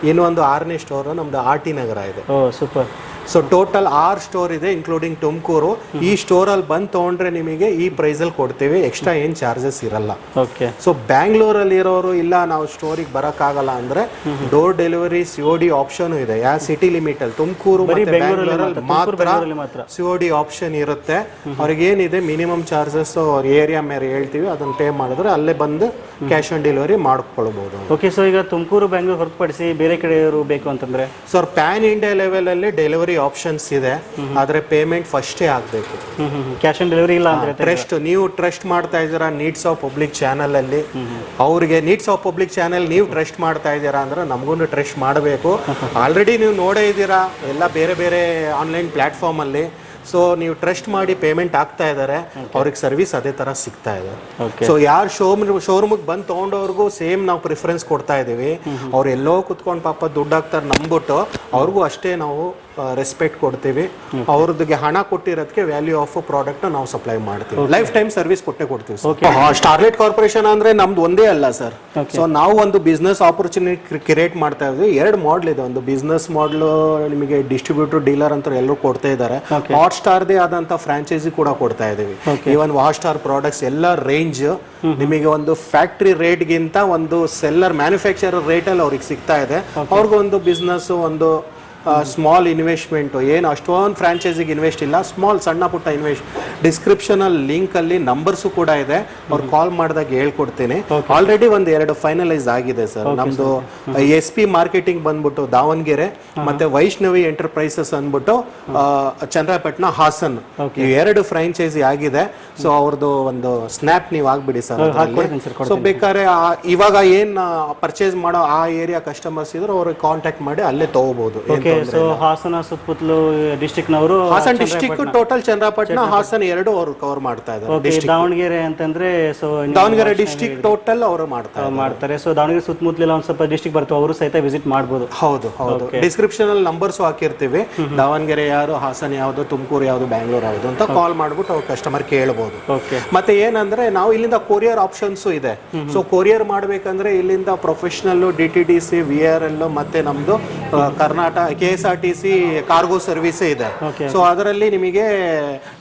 ಇನ್ನೊಂದು 6ನೇ ಸ್ಟೋರ್ ನಮ್ದು RT ನಗರ ಇದೆ. ಸೂಪರ್. ಸೊ ಟೋಟಲ್ 6 ಸ್ಟೋರ್ ಇದೆ ಇನ್ಕ್ಲೂಡಿಂಗ್ ತುಮಕೂರು. ಈ ಸ್ಟೋರ್ ಅಲ್ಲಿ ಬಂದು ತಗೊಂಡ್ರೆ ನಿಮಗೆ ಈ ಪ್ರೈಸ್ ಅಲ್ಲಿ ಕೊಡ್ತೀವಿ, ಎಕ್ಸ್ಟ್ರಾ ಏನ್ ಚಾರ್ಜಸ್ ಇರಲ್ಲ. ಓಕೆ. ಸೊ ಬ್ಯಾಂಗ್ಳೂರಲ್ಲಿ ಇರೋರು, ಇಲ್ಲ ನಾವು ಸ್ಟೋರಿಗೆ ಬರೋಕ್ಕಾಗಲ್ಲ ಅಂದ್ರೆ ಡೋರ್ ಡೆಲಿವರಿ COD ಆಪ್ಷನ್ ಇದೆ. ಯಾವ ಸಿಟಿ ಲಿಮಿಟ್ ಅಲ್ಲಿ ತುಮಕೂರು ಮತ್ತೆ ಬ್ಯಾಂಗ್ಳೂರಲ್ಲಿ ಮಾತ್ರ COD ಆಪ್ಷನ್ ಇರುತ್ತೆ. ಅವ್ರಿಗೆ ಏನಿದೆ ಮಿನಿಮಮ್ ಚಾರ್ಜಸ್ ಅವ್ರ ಏರಿಯಾ ಮೇಲೆ ಹೇಳ್ತೀವಿ, ಅದನ್ನ ಪೇ ಮಾಡಿದ್ರೆ ಅಲ್ಲೇ ಬಂದು ಕ್ಯಾಶ್ ಆನ್ ಡೆಲಿವರಿ ಮಾಡ್ಕೊಳ್ಬಹುದು. ಓಕೆ. ಸೊ ಈಗ ತುಮಕೂರು ಬ್ಯಾಂಗ್ಳೂರ್ ಹೊರತುಪಡಿಸಿ ಬೇರೆ ಕಡೆಯವರು ಬೇಕು ಅಂತಂದ್ರೆ, ಸರ್ ಪ್ಯಾನ್ ಇಂಡಿಯಾ ಲೆವೆಲ್ ಅಲ್ಲಿ ಡೆಲಿವರಿ ಆಪ್ಷನ್ಸ್ ಇದೆ, ಆದ್ರೆ ಪೇಮೆಂಟ್ ಫಸ್ಟೇ ಆಗಬೇಕು. ಕ್ಯಾಶ್ ಆನ್ ಡೆಲಿವರಿ ಇಲ್ಲ ಅಂದ್ರೆ ಟ್ರಸ್ಟ್, ನೀವು ಟ್ರಸ್ಟ್ ಮಾಡ್ತಾ ಇದ್ದೀರಾ ನೀಡ್ಸ್ ಆಫ್ ಪಬ್ಲಿಕ್ ಚಾನಲ್ ಅಲ್ಲಿ, ಅವ್ರಿಗೆ ನೀಡ್ಸ್ ಆಫ್ ಪಬ್ಲಿಕ್ ಚಾನಲ್ ನೀವು ಟ್ರಸ್ಟ್ ಮಾಡ್ತಾ ಇದ್ದೀರಾ ಅಂದ್ರೆ ನಮಗೂ ಟ್ರಸ್ಟ್ ಮಾಡಬೇಕು. ಆಲ್ರೆಡಿ ನೀವು ನೋಡೇ ಇದ್ದೀರಾ ಎಲ್ಲ ಬೇರೆ ಬೇರೆ ಆನ್ಲೈನ್ ಪ್ಲಾಟ್ಫಾರ್ಮ್ ಅಲ್ಲಿ. ಸೊ ನೀವು ಟ್ರಸ್ಟ್ ಮಾಡಿ ಪೇಮೆಂಟ್ ಆಗ್ತಾ ಇದ್ದಾರೆ, ಅವ್ರಿಗೆ ಸರ್ವಿಸ್ ಅದೇ ತರ ಸಿಗ್ತಾ ಇದೆ. ಸೊ ಯಾರು ಶೋರೂಮ್ಗೆ ಬಂದು ತಗೊಂಡವ್ರಿಗೂ ಸೇಮ್ ನಾವು ಪ್ರಿಫರೆನ್ಸ್ ಕೊಡ್ತಾ ಇದೀವಿ. ಅವ್ರು ಎಲ್ಲೋ ಕುತ್ಕೊಂಡು ಪಾಪ ದುಡ್ಡು ಹಾಕ್ತಾರೆ ನಂಬಿಟ್ಟು, ಅವ್ರಿಗೂ ಅಷ್ಟೇ ನಾವು ರೆಸ್ಪೆಕ್ಟ್ ಕೊಡ್ತೀವಿ. ಅವ್ರದ್ದು ಹಣ ಕೊಟ್ಟಿರೋದಕ್ಕೆ ವ್ಯಾಲ್ಯೂ ಆಫ್ ಪ್ರಾಡಕ್ಟ್ ನಾವು ಸಪ್ಲೈ ಮಾಡ್ತೀವಿ, ಲೈಫ್ ಟೈಮ್ ಸರ್ವಿಸ್ ಕೊಟ್ಟೆ ಕೊಡ್ತೀವಿ. ಸ್ಟಾರ್ಲೈಟ್ ಕಾರ್ಪೊರೇಷನ್ ಅಂದ್ರೆ ನಮ್ದು ಒಂದೇ ಅಲ್ಲ ಸರ್. ಸೊ ನಾವು ಒಂದು ಬಿಸ್ನೆಸ್ ಆಪರ್ಚುನಿಟಿ ಕ್ರಿಯೇಟ್ ಮಾಡ್ತಾ ಇದ್ವಿ. 2 ಮಾಡೆಲ್ ಇದೆ, ಒಂದು ಬಿಸ್ನೆಸ್ ಮಾಡೆಲ್ ನಿಮಗೆ ಡಿಸ್ಟ್ರಿಬ್ಯೂಟರ್ ಡೀಲರ್ ಅಂತ ಎಲ್ಲರೂ ಕೊಡ್ತಾ ಇದ್ದಾರೆ. ಹಾಟ್ ಸ್ಟಾರ್ದೇ ಆದಂತ ಫ್ರಾಂಚೈಸಿ ಕೂಡ ಕೊಡ್ತಾ ಇದೀವಿ. ಈವನ್ ಹಾಟ್ ಸ್ಟಾರ್ ಪ್ರಾಡಕ್ಟ್ಸ್ ಎಲ್ಲ ರೇಂಜ್ ನಿಮಗೆ ಒಂದು ಫ್ಯಾಕ್ಟ್ರಿ ರೇಟ್ಗಿಂತ ಒಂದು ಸೆಲ್ಲರ್ ಮ್ಯಾನುಫ್ಯಾಕ್ಚರರ್ ರೇಟ್ ಅಲ್ಲಿ ಅವ್ರಿಗೆ ಸಿಗ್ತಾ ಇದೆ. ಅವ್ರಿಗೊಂದು ಬಿಸ್ನೆಸ್ ಒಂದು ಸ್ಮಾಲ್ ಇನ್ವೆಸ್ಟ್ಮೆಂಟು ಏನು ಅಷ್ಟೊಂದು ಫ್ರಾಂಚೈಸಿಗೆ ಇನ್ವೆಸ್ಟ್ ಇಲ್ಲ, ಸ್ಮಾಲ್ ಸಣ್ಣ ಪುಟ್ಟ ಡಿಸ್ಕ್ರಿಪ್ಷನಲ್ಲಿ ಲಿಂಕಲ್ಲಿ ನಂಬರ್ಸು ಕೂಡ ಇದೆ, ಅವ್ರು ಕಾಲ್ ಮಾಡಿದಾಗ ಹೇಳ್ಕೊಡ್ತೀನಿ. ಆಲ್ರೆಡಿ ಒಂದು 2 ಫೈನಲೈಸ್ ಆಗಿದೆ ಸರ್. ನಮ್ಮದು SP ಮಾರ್ಕೆಟಿಂಗ್ ಬಂದ್ಬಿಟ್ಟು ದಾವಣಗೆರೆ, ಮತ್ತೆ ವೈಷ್ಣವಿ ಎಂಟರ್ಪ್ರೈಸಸ್ ಅಂದ್ಬಿಟ್ಟು ಚಂದ್ರಪಟ್ಟಣ, ಹಾಸನ್, ಈ 2 ಫ್ರಾಂಚೈಸಿ ಆಗಿದೆ. ಸೊ ಅವ್ರದ್ದು ಒಂದು ಸ್ನ್ಯಾಪ್ ನೀವು ಆಗ್ಬಿಡಿ ಸರ್. ಸೊ ಬೇಕಾದ್ರೆ ಇವಾಗ ಏನ್ ಪರ್ಚೇಸ್ ಮಾಡೋ ಆ ಏರಿಯಾ ಕಸ್ಟಮರ್ಸ್ ಇದ್ರು ಅವ್ರಿಗೆ ಕಾಂಟ್ಯಾಕ್ಟ್ ಮಾಡಿ ಅಲ್ಲೇ ತಗೋಬಹುದು. ಸೊ ಹಾಸನ ಸುತ್ತಮುತ್ತಲು ಡಿಸ್ಟ್ರಿಕ್ಟ್ ನವರು, ಹಾಸನ್ ಡಿಸ್ಟ್ರಿಕ್ಟ್ ಟೋಟಲ್ ಚಂದ್ರಪಟ್ಟಣ, ಹಾಸನ್ 2 ಅವರು ಕವರ್ ಮಾಡ್ತಾ ಇದ್ದಾರೆ. ದಾವಣಗೆರೆ ಅಂತಂದ್ರೆ ಸೊ ದಾವಣಗೆರೆ ಡಿಸ್ಟ್ರಿಕ್ಟ್ ಟೋಟಲ್ ಅವರು ಮಾಡ್ತಾರೆ. ಸೊ ದಾವಣಗೆರೆ ಸುತ್ತಮುತ್ತಲೆಲ್ಲ ಒಂದ್ ಸ್ವಲ್ಪ ಡಿಸ್ಟ್ರಿಕ್ಟ್ ಬರ್ತವೆ, ಅವರು ಸಹಿತ ವಿಸಿಟ್ ಮಾಡಬಹುದು. ಹೌದು ಹೌದು. ಡಿಸ್ಕ್ರಿಪ್ಷನ್ ಅಲ್ಲಿ ನಂಬರ್ಸ್ ಹಾಕಿರ್ತೀವಿ. ದಾವಣಗೆರೆ ಯಾರು, ಹಾಸನ್ ಯಾವ್ದು, ತುಮಕೂರು ಯಾವ್ದು, ಬ್ಯಾಂಗ್ಳೂರ್ ಯಾವ್ದು ಅಂತ ಕಾಲ್ ಮಾಡ್ಬಿಟ್ಟು ಅವ್ರು ಕಸ್ಟಮರ್ ಕೇಳಬಹುದು. ಮತ್ತೆ ಏನಂದ್ರೆ ನಾವು ಇಲ್ಲಿಂದ ಕೊರಿಯರ್ ಆಪ್ಷನ್ಸ್ ಇದೆ. ಸೊ ಕೊರಿಯರ್ ಮಾಡ್ಬೇಕಂದ್ರೆ ಇಲ್ಲಿಂದ ಪ್ರೊಫೆಷನಲ್, DTDC, VRL ಮತ್ತೆ ನಮ್ದು ಕರ್ನಾಟಕ KSRTC ಕಾರ್ಗೋ ಸರ್ವಿಸ್ ಇದೆ. ಸೊ ಅದರಲ್ಲಿ ನಿಮಗೆ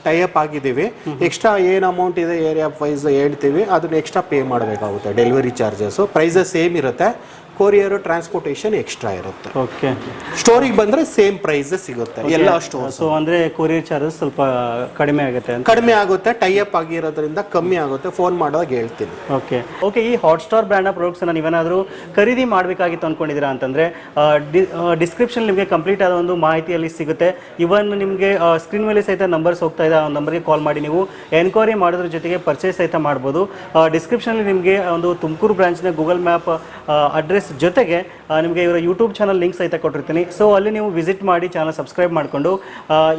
ಟೈಅಪ್ ಆಗಿದ್ದೀವಿ. ಎಕ್ಸ್ಟ್ರಾ ಏನ್ ಅಮೌಂಟ್ ಇದೆ ಏರಿಯಾ ವೈಸ್ ಹೇಳ್ತೀವಿ, ಅದನ್ನ ಎಕ್ಸ್ಟ್ರಾ ಪೇ ಮಾಡಬೇಕಾಗುತ್ತೆ. ಡೆಲಿವರಿ ಚಾರ್ಜಸ್ ಪ್ರೈಸಸ್ ಸೇಮ್ ಇರುತ್ತೆ, ಕೊರಿಯರ್ ಟ್ರಾನ್ಸ್ಪೋರ್ಟೇಷನ್ ಎಕ್ಸ್ಟ್ರಾ ಇರುತ್ತೆ. ಓಕೆ, ಸ್ಟೋರಿಗೆ ಬಂದ್ರೆ ಸೇಮ್ ಪ್ರೈಸ್ ಸಿಗುತ್ತೆ ಎಲ್ಲ ಸ್ಟೋರ್. ಸೊ ಅಂದ್ರೆ ಕೊರಿಯರ್ ಚಾರ್ಜಸ್ ಸ್ವಲ್ಪ ಕಡಿಮೆ ಆಗುತ್ತೆ, ಟೈಅಪ್ ಆಗಿರೋದ್ರಿಂದ ಕಮ್ಮಿ ಆಗುತ್ತೆ. ಫೋನ್ ಮಾಡಿದಾಗ ಹೇಳ್ತೀನಿ. ಓಕೆ. ಈ ಹಾಟ್ಸ್ಟಾರ್ ಬ್ರ್ಯಾಂಡ್ ಪ್ರಾಡಕ್ಟ್ಸ್ ಅನ್ನ ನೀವೇನಾದರೂ ಖರೀದಿ ಮಾಡಬೇಕಾಗಿತ್ತು ಅನ್ಕೊಂಡಿದ್ದೀರಾ ಅಂತಂದ್ರೆ ಡಿಸ್ಕ್ರಿಪ್ಷನ್ ನಿಮಗೆ ಕಂಪ್ಲೀಟ್ ಆದ ಒಂದು ಮಾಹಿತಿಯಲ್ಲಿ ಸಿಗುತ್ತೆ. ಇವನ್ ನಿಮಗೆ ಸ್ಕ್ರೀನ್ ಮೇಲೆ ಸಹಿತ ನಂಬರ್ಸ್ ಹೋಗ್ತಾ ಇದೆ, ಆ ನಂಬರ್ಗೆ ಕಾಲ್ ಮಾಡಿ ನೀವು ಎನ್ಕ್ವೈರಿ ಮಾಡೋದ್ರ ಜೊತೆಗೆ ಪರ್ಚೇಸ್ ಸಹಿತ ಮಾಡ್ಬೋದು. ಡಿಸ್ಕ್ರಿಪ್ಷನಲ್ಲಿ ನಿಮಗೆ ಒಂದು ತುಮಕೂರು ಬ್ರಾಂಚ್ನ ಗೂಗಲ್ ಮ್ಯಾಪ್ ಅಡ್ರೆಸ್ ಜೊತೆಗೆ ನಿಮಗೆ ಇವರ ಯೂಟ್ಯೂಬ್ ಚಾನಲ್ ಲಿಂಕ್ ಸಹಿತ ಕೊಟ್ಟಿರ್ತೀನಿ. ಸೊ ಅಲ್ಲಿ ನೀವು ವಿಸಿಟ್ ಮಾಡಿ, ಚಾನಲ್ ಸಬ್ಸ್ಕ್ರೈಬ್ ಮಾಡಿಕೊಂಡು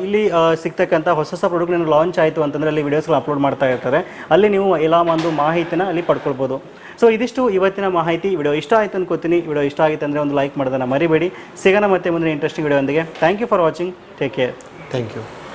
ಇಲ್ಲಿ ಸಿಗ್ತಕ್ಕಂಥ ಹೊಸ ಪ್ರಾಡಕ್ಟ್ ಲಾಂಚ್ ಆಯಿತು ಅಂತಂದರೆ ಅಲ್ಲಿ ವಿಡಿಯೋಸ್ಗಳು ಅಪ್ಲೋಡ್ ಮಾಡ್ತಾ ಇರ್ತಾರೆ, ಅಲ್ಲಿ ನೀವು ಎಲ್ಲ ಒಂದು ಮಾಹಿತಿನ ಅಲ್ಲಿ ಪಡ್ಕೊಳ್ಬೋದು. ಸೊ ಇದಿಷ್ಟು ಇವತ್ತಿನ ಮಾಹಿತಿ. ವಿಡಿಯೋ ಇಷ್ಟ ಆಯಿತು ಅನ್ಕೋತೀನಿ. ವಿಡಿಯೋ ಇಷ್ಟ ಆಗಿತ್ತು ಅಂದರೆ ಒಂದು ಲೈಕ್ ಮಾಡೋದನ್ನು ಮರಿಬೇಡಿ. ಸಿಗೋಣ ಮತ್ತೆ ಮುಂದಿನ ಇಂಟ್ರೆಸ್ಟಿಂಗ್ ವಿಡಿಯೋ ಒಂದಿಗೆ. Thank you for watching. Take care. Thank you.